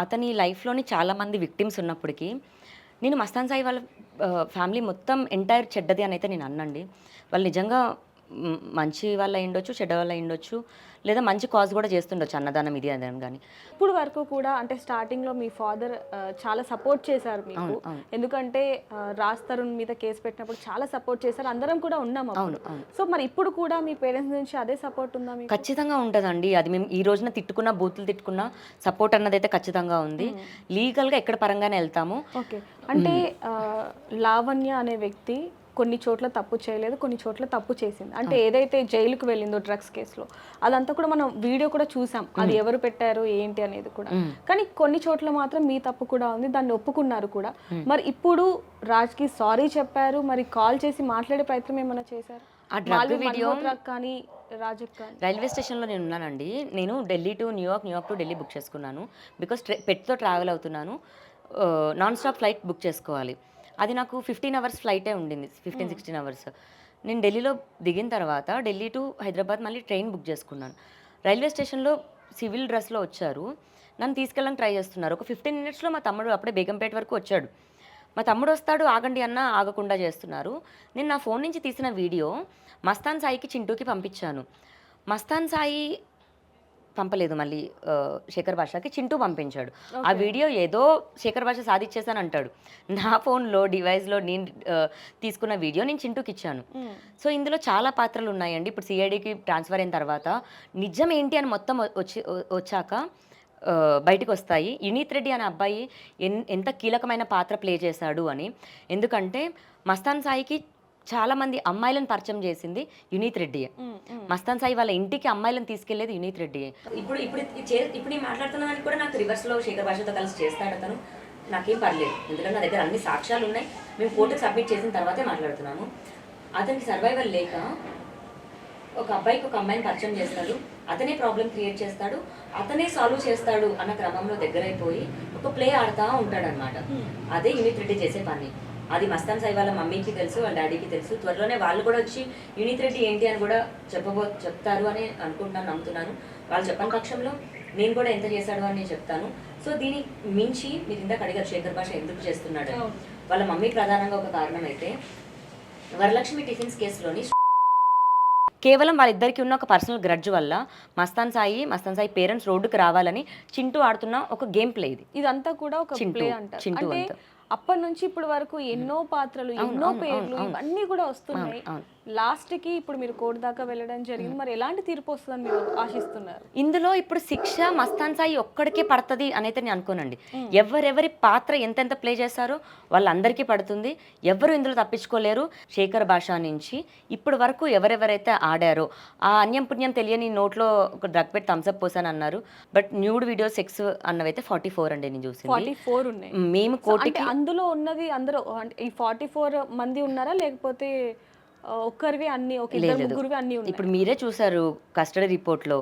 అతని లైఫ్లోని చాలామంది విక్టిమ్స్ ఉన్నప్పటికీ నేను మస్తాన్ సాయి వాళ్ళ ఫ్యామిలీ మొత్తం ఎంటైర్ చెడ్డది అని అయితే నేను అన్నండి. వాళ్ళు నిజంగా మంచి వాళ్ళ అయ్యుండొచ్చు, చెడ్డ వాళ్ళ అయ్యుండొచ్చు, లేదా మంచి కాజ్ కూడా చేస్తుండొచ్చు, అన్నదానం ఇది అదని. కానీ ఇప్పుడు వరకు కూడా అంటే స్టార్టింగ్లో మీ ఫాదర్ చాలా సపోర్ట్ చేశారు మీకు. ఎందుకంటే రాజ్ తరుణ్ మీద కేసు పెట్టినప్పుడు చాలా సపోర్ట్ చేశారు, అందరం కూడా ఉన్నాం అప్పుడు. సో మరి ఇప్పుడు కూడా మీ పేరెంట్స్ నుంచి అదే సపోర్ట్ ఉందా మీకు? ఖచ్చితంగా ఉంటుందండి. అది మేము ఈ రోజున తిట్టుకున్నా, బూతులు తిట్టుకున్నా సపోర్ట్ అన్నది అయితే ఖచ్చితంగా ఉంది. లీగల్గా ఎక్కడ పరంగానే వెళ్తాము. ఓకే. అంటే లావణ్య అనే వ్యక్తి కొన్ని చోట్ల తప్పు చేయలేదు, కొన్ని చోట్ల తప్పు చేసింది. అంటే ఏదైతే జైలుకు వెళ్ళిందో డ్రగ్స్ కేసులో అదంతా కూడా మనం వీడియో కూడా చూసాం, అది ఎవరు పెట్టారు ఏంటి అనేది కూడా. కానీ కొన్ని చోట్ల మాత్రం మీ తప్పు కూడా ఉంది, దాన్ని ఒప్పుకున్నారు కూడా. మరి ఇప్పుడు రాజ్కి సారీ చెప్పారు, మరి కాల్ చేసి మాట్లాడే ప్రయత్నం ఏమైనా చేశారు? ఆ డ్రగ్ వీడియో కానీ రాజక్ కానీ రైల్వే స్టేషన్లో నేను ఉన్నానండి. నేను Delhi to New York to Delhi book చేసుకున్నాను. బికాస్ పెట్తో ట్రావెల్ అవుతున్నాను, నాన్ స్టాప్ ఫ్లైట్ బుక్ చేసుకోవాలి. అది నాకు 15 అవర్స్ ఫ్లైటే ఉండింది, 15-16 అవర్స్. నేను ఢిల్లీలో దిగిన తర్వాత ఢిల్లీ టు హైదరాబాద్ మళ్ళీ ట్రైన్ బుక్ చేసుకున్నాను. రైల్వే స్టేషన్లో సివిల్ డ్రెస్లో వచ్చారు, నన్ను తీసుకెళ్ళడానికి ట్రై చేస్తున్నారు. ఒక 15 మినిట్స్లో మా తమ్ముడు అప్పుడే బేగంపేట వరకు వచ్చాడు. మా తమ్ముడు వస్తాడు, ఆగండి అన్న, ఆగకుండా చేస్తున్నారు. నేను నా ఫోన్ నుంచి తీసిన వీడియో మస్తాన్ సాయికి, చింటూకి పంపించాను. మస్తాన్ సాయి పంపలేదు, మళ్ళీ శేఖర్ భాషకి చింటూ పంపించాడు. ఆ వీడియో ఏదో శేఖర్ భాష సాధించేసాను అంటాడు. నా ఫోన్లో డివైస్లో నేను తీసుకున్న వీడియో నేను చింటూకి ఇచ్చాను. సో ఇందులో చాలా పాత్రలు ఉన్నాయండి. ఇప్పుడు సిఐడికి ట్రాన్స్ఫర్ అయిన తర్వాత నిజం ఏంటి అని మొత్తం వచ్చాక బయటకు వస్తాయి. యునీత్ రెడ్డి అనే అబ్బాయి ఎంత కీలకమైన పాత్ర ప్లే చేశాడు అని. ఎందుకంటే మస్తాన్ సాయికి చాలా మంది అమ్మాయిలను పరిచయం చేసింది యునీత్ రెడ్డియే. మస్తాన్ సాయి వాళ్ళ ఇంటికి అమ్మాయిలను తీసుకెళ్లేది యునీత్ రెడ్డియే. ఇప్పుడు నేను మాట్లాడుతున్న దానికి కూడా నాకు రివర్స్లో శేఖర్ భాషతో కలిసి చేస్తాడు అతను. నాకేం పర్లేదు, ఎందుకంటే నా దగ్గర అన్ని సాక్ష్యాలు ఉన్నాయి. మేము కోర్టుకు సబ్మిట్ చేసిన తర్వాతే మాట్లాడుతున్నాము. అతనికి సర్వైవల్ లేక ఒక అబ్బాయికి ఒక అమ్మాయిని పరిచయం చేస్తాడు, అతనే ప్రాబ్లం క్రియేట్ చేస్తాడు, అతనే సాల్వ్ చేస్తాడు అన్న క్రమంలో దగ్గరైపోయి ఒక ప్లే ఆడుతూ ఉంటాడనమాట. అదే యునీత్ రెడ్డి చేసే పని. అది మస్తాన్ సాయి వాళ్ళ మమ్మీకి తెలుసు, వాళ్ళ డాడీకి తెలుసు. త్వరలోనే వాళ్ళు కూడా వచ్చి యునీత్ రెడ్డి ఏంటి అని కూడా చెప్తారు అని అనుకుంటున్నాను, నమ్ముతున్నాను. వాళ్ళు చెప్పని పక్షంలో నేను కూడా ఎంత చేశాడు అని నేను చెప్తాను. సో దీనికి మించి మీరు ఇందాక అడిగారు శేఖర్ భాష ఎందుకు చేస్తున్నాడు. వాళ్ళ మమ్మీ ప్రధానంగా ఒక కారణం అయితే, వరలక్ష్మి టిఫిన్స్ కేసులోని కేవలం వాళ్ళిద్దరికి ఉన్న ఒక పర్సనల్ గ్రడ్జ్ వల్ల మస్తాన్ సాయి పేరెంట్స్ రోడ్డుకి రావాలని చింటూ ఆడుతున్న ఒక గేమ్ ప్లే ఇది. ఇదంతా కూడా ఒక ప్లే అంటారు. అంటే అప్పటి నుంచి ఇప్పటి వరకు ఎన్నో పాత్రలు, ఎన్నో పేర్లు ఇవన్నీ కూడా వస్తున్నాయి. లాస్ట్ కి ఇప్పుడు మీరు కోర్టు దాకా వెళ్ళడం జరిగింది. మరి ఎలాంటి తీర్పు వస్తుందని మీరు ఆశిస్తున్నారు? ఇందులో ఇప్పుడు శిక్ష మస్తాన్ సాయి ఒక్కడికే పడుతుంది అనైతే నేను అనుకోనండి. ఎవరెవరి పాత్ర ఎంతెంత ప్లే చేస్తారో వాళ్ళందరికీ పడుతుంది. ఎవరు ఇందులో తప్పించుకోలేరు. శేఖర్ భాష నుంచి ఇప్పటి వరకు ఎవరెవరైతే ఆడారో, ఆ అన్యం పుణ్యం తెలియని నోట్లో ఒక డ్రగ్ పెట్టి థమ్స్అప్ పోసాను అన్నారు. బట్ న్యూడ్ వీడియో సెక్స్ అన్నవైతే 44 అండి నేను చూసింది. 44 ఉన్నాయి. మేము కోర్టుకి అందులో ఉన్నది అందరూ ఈ 44 మంది ఉన్నారా, లేకపోతే ఒక్కరివి అన్ని, ఒక ఇద్దరు ముగ్గురువి అన్ని ఉన్నాయి? ఇప్పుడు మీరే చూసారు కస్టడీ రిపోర్ట్లో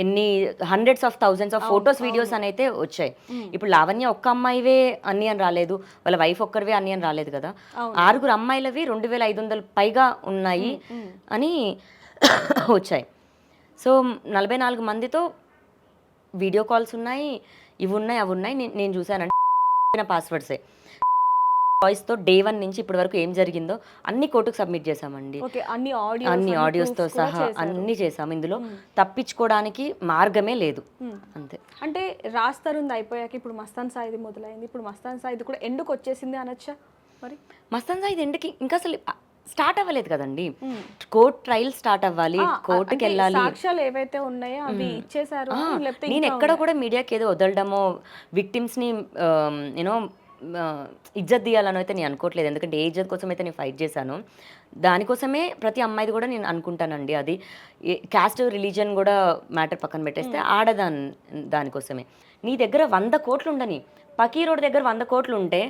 ఎన్ని hundreds of thousands of photos, videos అని అయితే వచ్చాయి. ఇప్పుడు లావణ్య ఒక్క అమ్మాయివే అన్ని అని రాలేదు, వాళ్ళ వైఫ్ ఒక్కరివే అన్ని అని రాలేదు కదా. 6 అమ్మాయిలవి 2500 పైగా ఉన్నాయి అని వచ్చాయి. సో 44 మందితో వీడియో కాల్స్ ఉన్నాయి, ఇవి ఉన్నాయి, అవి ఉన్నాయి. నేను చూసానంటే పాస్వర్డ్సే వాయిస్తో డే 1 నుంచి ఇప్పటి వరకు ఏం జరిగిందో అన్ని కోర్టుకు సబ్మిట్ చేసామండి. అన్ని ఆడియోస్తో సహా అన్ని చేసాము. ఇందులో తప్పించుకోవడానికి మార్గమే లేదు. అంతే. అంటే రాజ్ తరుణ్ అయిపోయాక ఇప్పుడు మస్తాన్ సాయిది మొదలైంది, ఇప్పుడు మస్తాన్ సాయిది కూడా ఎండుకు వచ్చేసింది అనొచ్చా మరి? మస్తాన్ సాయి ఎండ్కి ఇంకా అసలు స్టార్ట్ అవ్వలేదు కదండి. కోర్ట్ ట్రయల్ స్టార్ట్ అవ్వాలి, కోర్టుకి అంటే వెళ్ళాలి. సాక్ష్యాలు ఏవైతే ఉన్నాయో అవి ఇచ్చేసారు లేకపోతే నేను ఎక్కడ కూడా మీడియాకి ఏదో వదలడమో విక్టిమ్స్ని యూనో ఇజ్జత్ తీయాలని అయితే నేను అనుకోవట్లేదు. ఎందుకంటే ఏ ఇజ్జత్ కోసం అయితే నేను ఫైట్ చేశాను, దానికోసమే ప్రతి అమ్మాయిది కూడా నేను అనుకుంటానండి. అది క్యాస్ట్ రిలీజన్ కూడా మ్యాటర్ పక్కన పెట్టేస్తే దానికోసమే. నీ దగ్గర 100 కోట్లు ఉండని, పకీరోడ్ దగ్గర 100 కోట్లు ఉంటే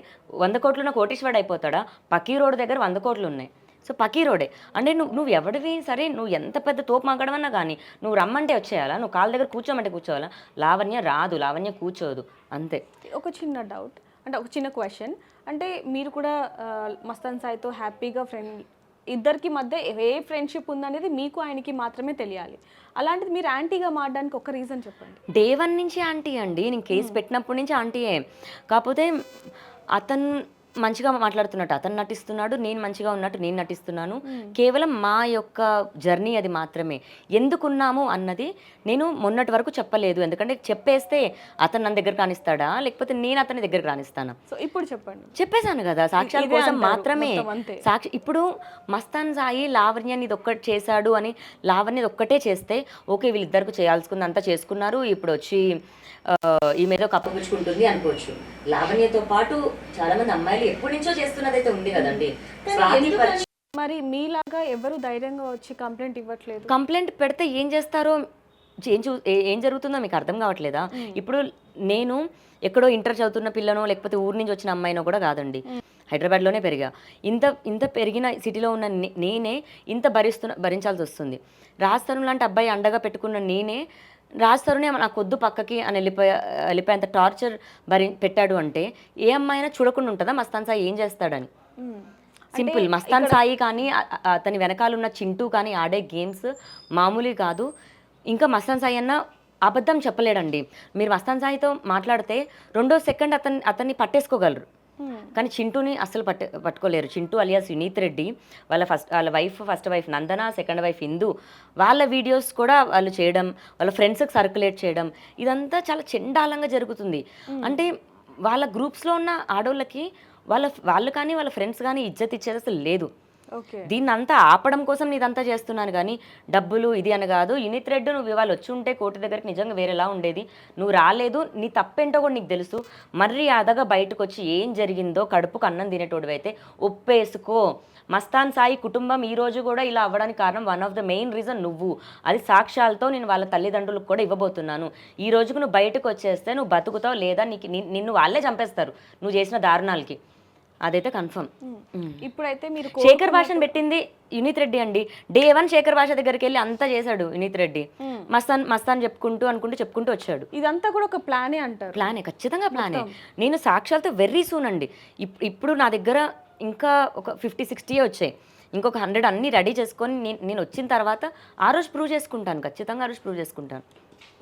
100 కోట్లున్న కోటీశ్వరుడు అయిపోతాడా? పకీరోడ్ దగ్గర 100 కోట్లు ఉన్నాయి. సో పకీరోడే అంటే నువ్వు ఎవడివి సరే, నువ్వు ఎంత పెద్ద తోపు మాట్లాడమన్నా కానీ నువ్వు రమ్మంటే వచ్చేయాలా, నువ్వు కాళ్ళ దగ్గర కూర్చోమంటే కూర్చోవాలా? లావణ్య రాదు, లావణ్య కూర్చోదు, అంతే. ఒక చిన్న డౌట్, అంటే ఒక చిన్న క్వశ్చన్, అంటే మీరు కూడా మస్తాన్ సాయితో హ్యాపీగా ఫ్రెండ్, ఇద్దరికి మధ్య ఏ ఫ్రెండ్షిప్ ఉందనేది మీకు ఆయనకి మాత్రమే తెలియాలి. అలాంటిది మీరు యాంటీగా మారడానికి ఒక రీజన్ చెప్పండి. డే 1 నుంచి ఆంటీ అండి, నేను కేసు పెట్టినప్పటి నుంచి ఆంటీయే. కాకపోతే అతను మంచిగా మాట్లాడుతున్నట్టు అతను నటిస్తున్నాడు, నేను మంచిగా ఉన్నట్టు నేను నటిస్తున్నాను. కేవలం మా యొక్క జర్నీ అది మాత్రమే. ఎందుకున్నాము అన్నది నేను మొన్నటి వరకు చెప్పలేదు, ఎందుకంటే చెప్పేస్తే అతను నా దగ్గర రానిస్తాడా లేకపోతే నేను అతని దగ్గరకు రానిస్తానా? సో ఇప్పుడు చెప్పండి. చెప్పేశాను కదా, సాక్ష్యాల కోసం మాత్రమే. సాక్షి ఇప్పుడు మస్తాన్ సాయి లావణ్యని ఇది ఒక్కటి చేశాడు అని లావణ్యది ఒక్కటే చేస్తే ఓకే, వీళ్ళిద్దరికి చేయాల్సుకుంది అంతా చేసుకున్నారు, ఇప్పుడు వచ్చి ఈ మీద కప్పపుచ్చుకుంటుంది అనుకోవచ్చు. లావణ్యతో పాటు చాలా మంది అమ్మాయిలు ఎప్పటి నుంచో చేస్తున్నదైతే ఉంది కదండి. మరి మీలాగా ఎవరు ధైర్యంగా వచ్చి కంప్లైంట్ ఇవ్వట్లేదు? కంప్లైంట్ పెడితే ఏం చేస్తారో, ఏం జరుగుతుందో మీకు అర్థం కావట్లేదా? ఇప్పుడు నేను ఎక్కడో ఇంటర్ చదువుతున్న పిల్లనో లేకపోతే ఊరి నుంచి వచ్చిన అమ్మాయినో కూడా కాదండి, హైదరాబాద్లోనే పెరిగా. ఇంత పెరిగిన సిటీలో ఉన్న నేనే ఇంత భరించాల్సి వస్తుంది. రాజ్ తరుణ్ లాంటి అబ్బాయి అండగా పెట్టుకున్న నేనే రాజ్ తరుణే నాకు వద్దు పక్కకి అని వెళ్ళిపోయేంత టార్చర్ పెట్టాడు అంటే ఏ అమ్మాయినా చూడకుండా ఉంటుందా మస్తాన్ సాయి ఏం చేస్తాడని? సింపుల్. మస్తాన్ సాయి కానీ అతని వెనకాల ఉన్న చింటూ కానీ ఆడే గేమ్స్ మామూలు కాదు. ఇంకా మస్తాన్ సాయి అన్న అబద్ధం చెప్పలేడండి. మీరు మస్తాన్ సాయితో మాట్లాడితే 2వ సెకండ్ అతన్ని పట్టేసుకోగలరు, కానీ చింటూని అస్సలు పట్టుకోలేరు. చింటూ అలియాస్ వినీత్ రెడ్డి, వాళ్ళ ఫస్ట్ వైఫ్ నందన, సెకండ్ వైఫ్ ఇందు, వాళ్ళ వీడియోస్ కూడా వాళ్ళు చేయడం, వాళ్ళ ఫ్రెండ్స్కి సర్క్యులేట్ చేయడం, ఇదంతా చాలా చెండాలంగా జరుగుతుంది. అంటే వాళ్ళ గ్రూప్స్లో ఉన్న ఆడోళ్ళకి వాళ్ళు కానీ వాళ్ళ ఫ్రెండ్స్ కానీ ఇజ్జత్ ఇచ్చేది అసలు లేదు. దీన్ని అంతా ఆపడం కోసం నేను ఇదంతా చేస్తున్నాను, కానీ డబ్బులు ఇది అని కాదు. వినీత్ రెడ్డి నువ్వు ఇవాళ వచ్చి ఉంటే కోర్టు దగ్గరికి నిజంగా వేరేలా ఉండేది, నువ్వు రాలేదు, నీ తప్పేంటో కూడా నీకు తెలుసు. మర్యాదగా బయటకు వచ్చి ఏం జరిగిందో కడుపుకు అన్నం తినేటోడు అయితే ఒప్పేసుకో. మస్తాన్ సాయి కుటుంబం ఈ రోజు కూడా ఇలా అవ్వడానికి కారణం one of the main reason నువ్వు. అది సాక్ష్యాలతో నేను వాళ్ళ తల్లిదండ్రులకు కూడా ఇవ్వబోతున్నాను. ఈ రోజుకు నువ్వు బయటకు వచ్చేస్తే నువ్వు బతుకుతావు, లేదా నిన్ను వాళ్ళే చంపేస్తారు నువ్వు చేసిన దారుణాలకి, అదైతే కన్ఫర్మ్. ఇప్పుడైతే మీరు శేఖర్ భాషను పెట్టింది వినీత్ రెడ్డి అండి. డే 1 శేఖర్ భాష దగ్గరికి వెళ్ళి అంతా చేశాడు వినీత్ రెడ్డి. మస్తాన్ చెప్పుకుంటూ వచ్చాడు. ఇదంతా కూడా ఒక ప్లానే అంటారు? ప్లానే, ఖచ్చితంగా ప్లానే. నేను సాక్ష్యాలతో వెర్రీ సూన్ అండి. ఇప్పుడు నా దగ్గర ఇంకా ఒక 50-60 వచ్చాయి, ఇంకొక 100 అన్నీ రెడీ చేసుకొని నేను వచ్చిన తర్వాత ఆ రోజు ప్రూవ్ చేసుకుంటాను, ఖచ్చితంగా ఆ రోజు ప్రూవ్ చేసుకుంటాను.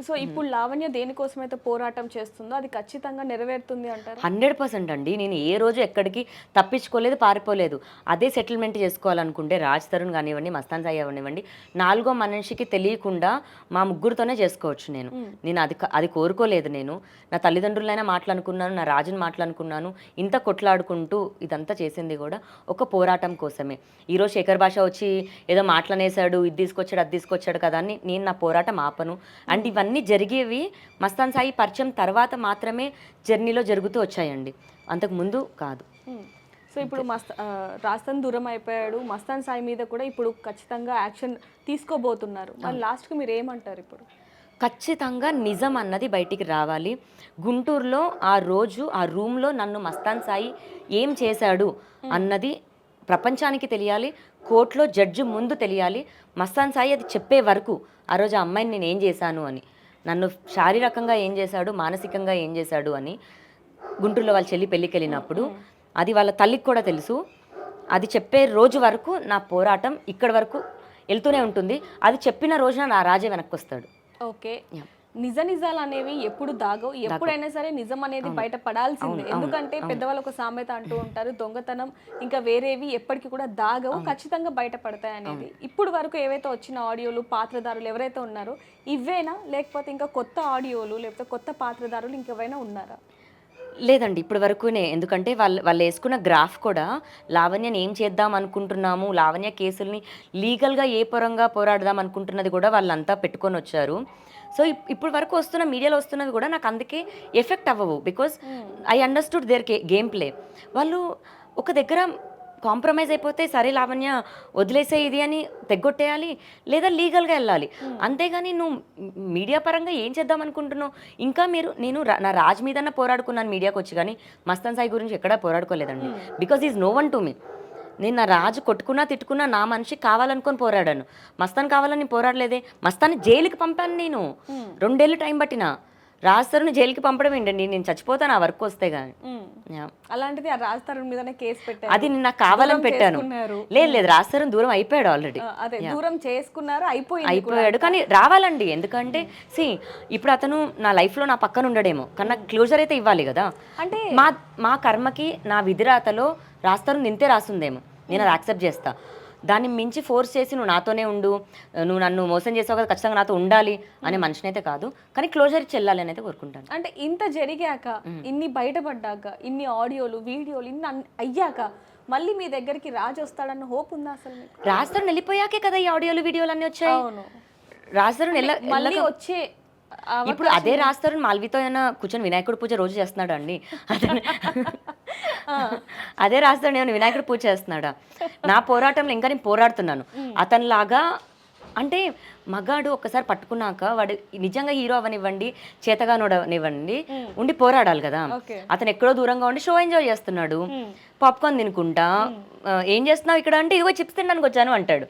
సో ఇప్పుడు లావణ్య దేనికోసమైతే పోరాటం చేస్తుందో అది ఖచ్చితంగా నెరవేరుతుంది అంటారు? 100% అండి. నేను ఏ రోజు ఎక్కడికి తప్పించుకోలేదు, పారిపోలేదు. అదే సెటిల్మెంట్ చేసుకోవాలనుకుంటే రాజ్ తరుణ్ కానివ్వండి, మస్తాన్ సాయి అవ్వనివ్వండి, 4వ మనిషికి తెలియకుండా మా ముగ్గురితోనే చేసుకోవచ్చు. నేను అది కోరుకోలేదు. నేను నా తల్లిదండ్రులైనా మాట్లాడుకున్నాను, నా రాజుని మాట్లాడుకున్నాను. ఇంత కొట్లాడుకుంటూ ఇదంతా చేసింది కూడా ఒక పోరాటం కోసమే. ఈరోజు శేఖర్ భాష వచ్చి ఏదో మాట్లాడేశాడు, ఇది తీసుకొచ్చాడు అది తీసుకొచ్చాడు కదా అని నేను నా పోరాటం ఆపను. అండ్ ఇవన్నీ జరిగేవి మస్తాన్ సాయి పరిచయం తర్వాత మాత్రమే జర్నీలో జరుగుతూ వచ్చాయండి, అంతకు ముందు కాదు. సో ఇప్పుడు రాజ్ దూరం అయిపోయాడు, మస్తాన్ సాయి మీద కూడా ఇప్పుడు ఖచ్చితంగా యాక్షన్ తీసుకోబోతున్నారు. మరి లాస్ట్కి మీరు ఏమంటారు? ఇప్పుడు ఖచ్చితంగా నిజం అన్నది బయటికి రావాలి. గుంటూరులో ఆ రోజు ఆ రూమ్లో నన్ను మస్తాన్ సాయి ఏం చేశాడు అన్నది ప్రపంచానికి తెలియాలి, కోర్టులో జడ్జి ముందు తెలియాలి. మస్తాన్ సాయి అది చెప్పే వరకు ఆ రోజు ఆ అమ్మాయిని నేను ఏం చేశాను అని, నన్ను శారీరకంగా ఏం చేశాడు, మానసికంగా ఏం చేశాడు అని గుంటూరులో వాళ్ళ చెల్లి పెళ్ళికి వెళ్ళినప్పుడు అది వాళ్ళ తల్లికి కూడా తెలుసు. అది చెప్పే రోజు వరకు నా పోరాటం ఇక్కడి వరకు వెళ్తూనే ఉంటుంది. అది చెప్పిన రోజున నా రాజే వెనక్కి వస్తాడు. ఓకే, నిజ నిజాలు అనేవి ఎప్పుడు దాగో, ఎప్పుడైనా సరే నిజం అనేది బయట పడాల్సిందే. ఎందుకంటే పెద్దవాళ్ళు ఒక సామెత అంటూ ఉంటారు, దొంగతనం ఇంకా వేరేవి ఎప్పటికీ కూడా దాగవు, ఖచ్చితంగా బయట పడతాయి అనేది. ఇప్పుడు వరకు ఏవైతే వచ్చిన ఆడియోలు, పాత్రధారులు ఎవరైతే ఉన్నారో ఇవేనా, లేకపోతే ఇంకా కొత్త ఆడియోలు లేకపోతే కొత్త పాత్రధారులు ఇంకెవరైనా ఉన్నారా? లేదండి ఇప్పటి వరకునే. ఎందుకంటే వాళ్ళు వేసుకున్న గ్రాఫ్ కూడా లావణ్యని ఏం చేద్దాం అనుకుంటున్నాము, లావణ్య కేసుల్ని లీగల్గా ఏ పరంగా పోరాడదాం అనుకుంటున్నది కూడా వాళ్ళంతా పెట్టుకొని వచ్చారు. సో ఇప్పుడు వరకు వస్తున్న మీడియాలో వస్తున్నవి కూడా నాకు అందుకే ఎఫెక్ట్ అవ్వవు, because I understood their game play. వాళ్ళు ఒక దగ్గర కాంప్రమైజ్ అయిపోతే సరే లావణ్య వదిలేసే ఇది అని తెగొట్టేయాలి, లేదా లీగల్గా వెళ్ళాలి. అంతేగాని నువ్వు మీడియా పరంగా ఏం చేద్దాం అనుకుంటున్నావు? ఇంకా నేను నా రాజ్ మీదన్నా పోరాడుకున్నాను మీడియాకి వచ్చి, కానీ మస్తాన్ సాయి గురించి ఎక్కడా పోరాడుకోలేదండి. Because is no one to me. నేను నా రాజు కొట్టుకున్నా తిట్టుకున్నా నా మనిషి కావాలనుకొని పోరాడాను. మస్తాన్ కావాలని పోరాడలేదే. మస్తాన్ని జైలుకి పంపాను నేను, 2 ఏళ్ళు టైం పట్టినా. రాజ్ తరుణ్ జైలుకి పంపడం ఏంటండి, నేను చచ్చిపోతాను ఆ వర్క్ వస్తే కానీ. అలాంటిది ఆ రాజ్ తరుణ్ మీదనే కేసు పెట్టారు. అది నేను నాకు కావాలని పెట్టాను. లేదు రాజ్ తరుణ్ దూరం అయిపోయాడు ఆల్రెడీ. అదే దూరం చేసుకున్నారు, అయిపోయాడు. కానీ రావాలండి, ఎందుకంటే ఇప్పుడు అతను నా లైఫ్లో నా పక్కన ఉండడేమో, కానీ నాకు క్లోజర్ అయితే ఇవ్వాలి కదా. అంటే మా కర్మకి నా విధిరాతలో రాజ్ తరుణ్ నింతే రాస్తుందేమో, నేను అది యాక్సెప్ట్ చేస్తా. దాన్ని మించి ఫోర్స్ చేసి నువ్వు నాతోనే ఉండు, నువ్వు నన్ను మోసం చేసావు కదా ఖచ్చితంగా నాతో ఉండాలి అనే మనిషిని అయితే కాదు, కానీ క్లోజర్ ఇచ్చి వెళ్ళాలి అని అయితే కోరుకుంటాను. అంటే ఇంత జరిగాక, ఇన్ని బయటపడ్డాక, ఇన్ని ఆడియోలు వీడియోలు ఇన్ని అయ్యాక మళ్ళీ మీ దగ్గరికి రాజ్ వస్తాడన్న హోప్ ఉందా అసలు? రాజ్ తరుణ్ వెళ్ళిపోయాకే కదా ఈ ఆడియోలు వీడియోలు అన్నీ వచ్చాయి. రాజ్ తరుణ్ మళ్ళీ వచ్చే ఇప్పుడు అదే రాజ్ తరుణ్ మాల్వితో అయినా కూర్చొని వినాయకుడు పూజ రోజు చేస్తున్నాడు అండి. అదే రాజ్ తరుణ్ ఏమైనా వినాయకుడు పూజ చేస్తున్నాడా? నా పోరాటంలో ఇంకా నేను పోరాడుతున్నాను. అతనిలాగా అంటే మగాడు ఒక్కసారి పట్టుకున్నాక వాడు నిజంగా హీరో అవనివ్వండి, చేతగానోడనివ్వండి, ఉండి పోరాడాలి కదా. అతను ఎక్కడో దూరంగా ఉండి షో ఎంజాయ్ చేస్తున్నాడు, పాప్కార్న్ తినుకుంటా. ఏం చేస్తున్నావు ఇక్కడ అంటే ఇదిగో చిప్స్ తినడానికి వచ్చాను అంటాడు.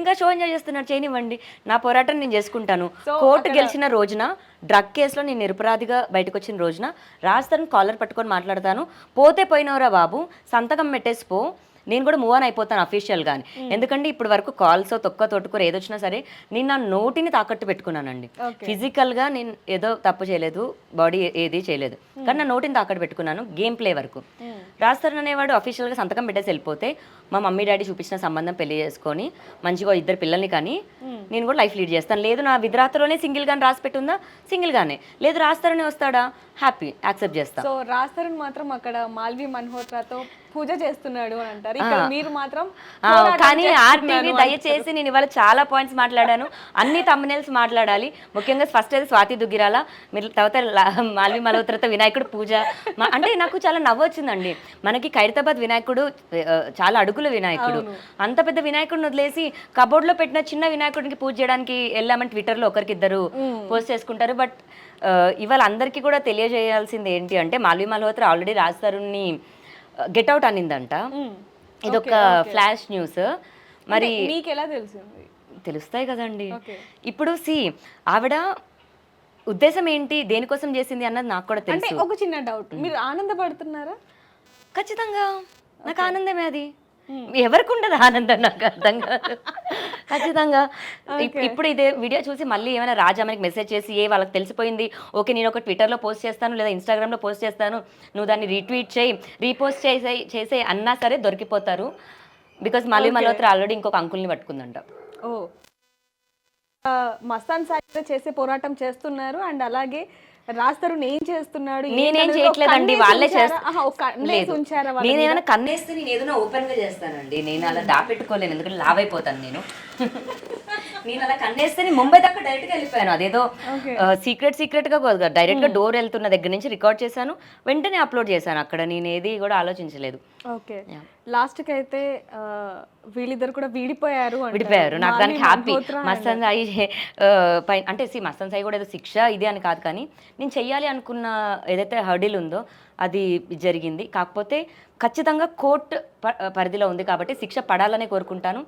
ఇంకా షో ఎంజాయ్ చేస్తున్నాడు, చేయనివ్వండి, నా పోరాటం నేను చేసుకుంటాను. కోర్టు గెలిచిన రోజున, డ్రగ్ కేసులో నేను నిరపరాధిగా బయటకు వచ్చిన రోజున రాజ్ తరుణ్ కాలర్ పట్టుకొని మాట్లాడతాను, పోతే పోయినవరా బాబు, సంతకం పెట్టేసిపో, నేను కూడా మూవ్ ఆన్ అయిపోతాను అఫీషియల్గాని. ఎందుకంటే ఇప్పుడు వరకు కాల్స్ తొక్క తోటుకూర ఏదొచ్చినా సరే నేను నా నోటిని తాకట్టు పెట్టుకున్నానండి. ఫిజికల్గా నేను ఏదో తప్పు చేయలేదు, బాడీ ఏది చేయలేదు, కానీ నా నోటిని తాకట్టు పెట్టుకున్నాను గేమ్ ప్లే వరకు. రాజ్ తరుణ్ అనేవాడు అఫీషియల్గా సంతకం పెట్టేసి వెళ్ళిపోతే మా మమ్మీ డాడీ చూపించిన సంబంధం పెళ్లి చేసుకొని మంచిగా 2 పిల్లల్ని కానీ నేను కూడా లైఫ్ లీడ్ చేస్తాను. లేదు నా విధరాతలోనే సింగిల్గానే రాసి పెట్టుందా, సింగిల్గానే. లేదు రాజ్ తరుణ్ వస్తాడా, హ్యాపీ, యాక్సెప్ట్ చేస్తా. సో రాజ్ తరుణ్ మాత్రం అక్కడ మాల్వి మల్హోత్రాతో పూజ చేస్తున్నాడు అని అంటారు, ఇక్కడ మీరు మాత్రం. కానీ ఆర్టీవీ దయచేసి నేను ఇవాళ చాలా పాయింట్స్ మాట్లాడాను, అన్ని తమ్మునేల్స్ మాట్లాడాలి. ముఖ్యంగా ఫస్ట్ అయితే స్వాతి దుగ్గిరాల, మీరు తర్వాత మాల్వి మల్హోత్రాతో వినాయకుడు పూజ. అంటే నాకు చాలా నవ్వు వచ్చిందండి. మనకి ఖైరతాబాద్ వినాయకుడు చాలా అడుగుల వినాయకుడు, అంత పెద్ద వినాయకుడిని వదిలేసి కబోర్డ్లో పెట్టిన చిన్న వినాయకుడికి పూజ చేయడానికి వెళ్ళామని ట్విట్టర్లో ఒకరికిద్దరు పోస్ట్ చేసుకుంటారు. బట్ ఇవాళ అందరికీ కూడా తెలియజేయాల్సింది ఏంటి అంటే, మాల్వి మల్హోత్రా ఆల్రెడీ రాజ్ తరుణ్ని గెట్ అవుట్ అనిందంట. ఇదొక ఫ్లాష్ న్యూస్. మరి మీకు ఎలా తెలిసింది? తెలుస్తాయి కదండి. ఇప్పుడు ఆవిడ ఉద్దేశం ఏంటి, దేనికోసం చేసింది అన్నది నాకు కూడా తెలుసు. ఒక చిన్న డౌట్, మీరు ఆనందపడుతున్నారా? ఖచ్చితంగా నాకు ఆనందమే. అది ఎవరికి ఉండదు ఆనందం, నాకు అర్థం కాదు. ఖచ్చితంగా ఇప్పుడు ఇదే వీడియో చూసి మళ్ళీ ఏమైనా రాజా మనకి మెసేజ్ చేసి వాళ్ళకి తెలిసిపోయింది, ఓకే నేను ఒక ట్విట్టర్లో పోస్ట్ చేస్తాను లేదా ఇన్స్టాగ్రామ్లో పోస్ట్ చేస్తాను, నువ్వు దాన్ని రీట్వీట్ చేయి, రీపోస్ట్ చేసే అన్నా సరే దొరికిపోతారు. బికాస్ మాల్వి మల్హోత్రా ఆల్రెడీ ఇంకొక అంకుల్ని పట్టుకుందంట. మస్తాన్ సాయి చేసే పోరాటం చేస్తున్నారు, అండ్ అలాగే రాజ్ తరుణ్ ఏం చేస్తున్నాడు? నేనేం చేయట్లేదండి, వాళ్ళే చేస్తారు. నేనేమైనా కన్నేస్తే నేను ఏదైనా ఓపెన్ గా చేస్తానండి, నేను అలా దాపెట్టుకోలేను, ఎందుకంటే లావ్ అయిపోతాను నేను. నేను అలా కన్నేస్తే నేను ముంబై దాకా డైరెక్ట్ గా వెళ్ళిపోయాను. అదేదో సీక్రెట్ గా డైరెక్ట్ గా డోర్ వెళ్తున్న దగ్గర నుంచి రికార్డ్ చేశాను, వెంటనే అప్లోడ్ చేశాను. అక్కడ నేను ఏది కూడా ఆలోచించలేదు. ఓకే, లాస్ట్ కి అయితే వీళ్ళిద్దరు కూడా విడిపోయారు. నాకు దానికి హ్యాపీ. మస్తాన్ సాయి అంటే మస్తాన్ సాయి కూడా ఏదో శిక్ష ఇది అని కాదు, కానీ నేను చెయ్యాలి అనుకున్న ఏదైతే హర్డిల్ ఉందో అది జరిగింది. కాకపోతే ఖచ్చితంగా కోర్టు పరిధిలో ఉంది కాబట్టి శిక్ష పడాలనే కోరుకుంటాను.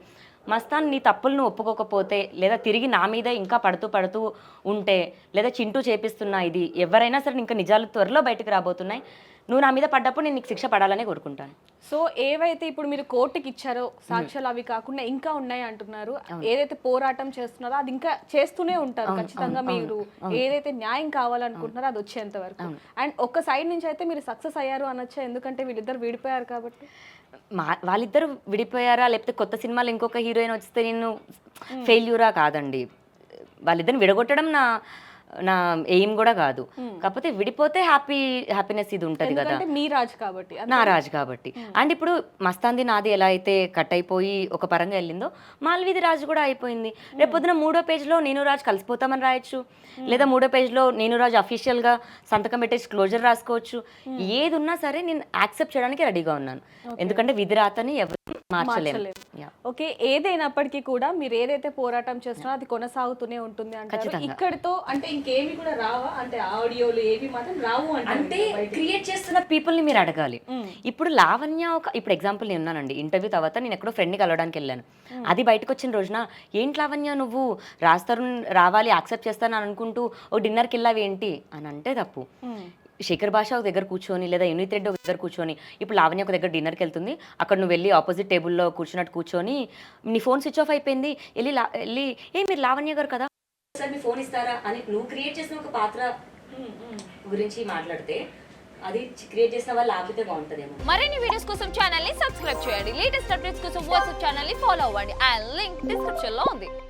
మస్తాన్ నీ తప్పులను ఒప్పుకోకపోతే, లేదా తిరిగి నా మీద ఇంకా పడుతూ ఉంటే, లేదా చింటూ చేపిస్తున్నా, ఇది ఎవరైనా సరే ఇంకా నిజాలు త్వరలో బయటకు రాబోతున్నాయి. నువ్వు నా మీద పడ్డప్పుడు నేను నీకు శిక్ష పడాలనే కోరుకుంటాను. సో ఏవైతే ఇప్పుడు మీరు కోర్టుకి ఇచ్చారో సాక్ష్యాలు అవి కాకుండా ఇంకా ఉన్నాయి అంటున్నారు, ఏదైతే పోరాటం చేస్తున్నారో అది ఇంకా చేస్తూనే ఉంటారు ఖచ్చితంగా. మీరు ఏదైతే న్యాయం కావాలనుకుంటున్నారో అది వచ్చేంత వరకు. అండ్ ఒక సైడ్ నుంచి అయితే మీరు సక్సెస్ అయ్యారు అనొచ్చా, ఎందుకంటే వీళ్ళిద్దరు విడిపోయారు కాబట్టి. వాళ్ళిద్దరు విడిపోయారా లేకపోతే కొత్త సినిమాలో ఇంకొక హీరోయిన్ వస్తే నేను ఫెయిల్యూరా కాదండి. వాళ్ళిద్దరిని విడగొట్టడం నా ఎయిమ్ కూడా కాదు. కాకపోతే విడిపోతే హ్యాపీనెస్ ఇది ఉంటుంది కదా, మీ రాజు కాబట్టి, నా రాజు కాబట్టి. అండ్ ఇప్పుడు మస్తాంది నాది ఎలా అయితే కట్ అయిపోయి ఒక పరంగా వెళ్ళిందో మాల్విది రాజు కూడా అయిపోయింది. రేపొద్దున 3వ పేజ్లో నేను రాజు కలిసిపోతామని రాయొచ్చు, లేదా 3వ పేజ్లో నేను రాజు అఫీషియల్గా సంతకం పెట్టేసి క్లోజర్ రాసుకోవచ్చు. ఏది ఉన్నా సరే నేను యాక్సెప్ట్ చేయడానికి రెడీగా ఉన్నాను, ఎందుకంటే విధి రాతని ఎవరు మార్చలేము. ఓకే, ఏదైనప్పటికీ కూడా మీరు ఏదైతే పోరాటం చేస్తున్నారో అది కొనసాగుతూనే ఉంటుంది అంటారు. ఇక్కడితో అంటే ఇంకేమి కూడా రావా, అంటే ఆడియోలు ఏవి మాత్రం రావు అంటే క్రియేట్ చేస్తున్న పీపుల్ని మీరు అడగాలి. ఇప్పుడు లావణ్య ఇప్పుడు ఎగ్జాంపుల్ నేను ఉన్నానండి, ఇంటర్వ్యూ తర్వాత నేను ఎక్కడో ఫ్రెండ్ని కలవడానికి వెళ్ళాను. అది బయటకు వచ్చిన రోజున ఏంటి లావణ్య నువ్వు రాస్తారు రావాలి యాక్సెప్ట్ చేస్తాను అని అనుకుంటూ ఓ డిన్నర్కి వెళ్ళావి ఏంటి అని అంటే తప్పు. శేఖర్ భాష ఒక దగ్గర కూర్చొని లేదా యూనిట్ రెడ్డి ఒక దగ్గర కూర్చొని, ఇప్పుడు లావణ్య ఒక దగ్గర డిన్నర్కి వెళ్తుంది, అక్కడ నువ్వు వెళ్ళి ఆపోజిట్ టేబుల్లో కూర్చున్నట్టు కూర్చొని నీ ఫోన్ స్విచ్ ఆఫ్ అయిపోయింది, వెళ్ళి మీరు లావణ్య గారు కదా సార్ మీ ఫోన్ ఇస్తారా అని నువ్వు క్రియేట్ చేసిన ఒక పాత్ర గురించి మాట్లాడితే అది క్రియేట్ చేసిన వాళ్ళు ఆపితే బాగుంటుందేమో. మరిన్ని వీడియోస్ కోసం ఛానల్ ని సబ్స్క్రైబ్ చేయండి, లేటెస్ట్ అప్డేట్స్ కోసం వాట్సాప్ ఛానల్ ని ఫాలో అవ్వండి, ఆ లింక్ డిస్క్రిప్షన్ లో ఉంది.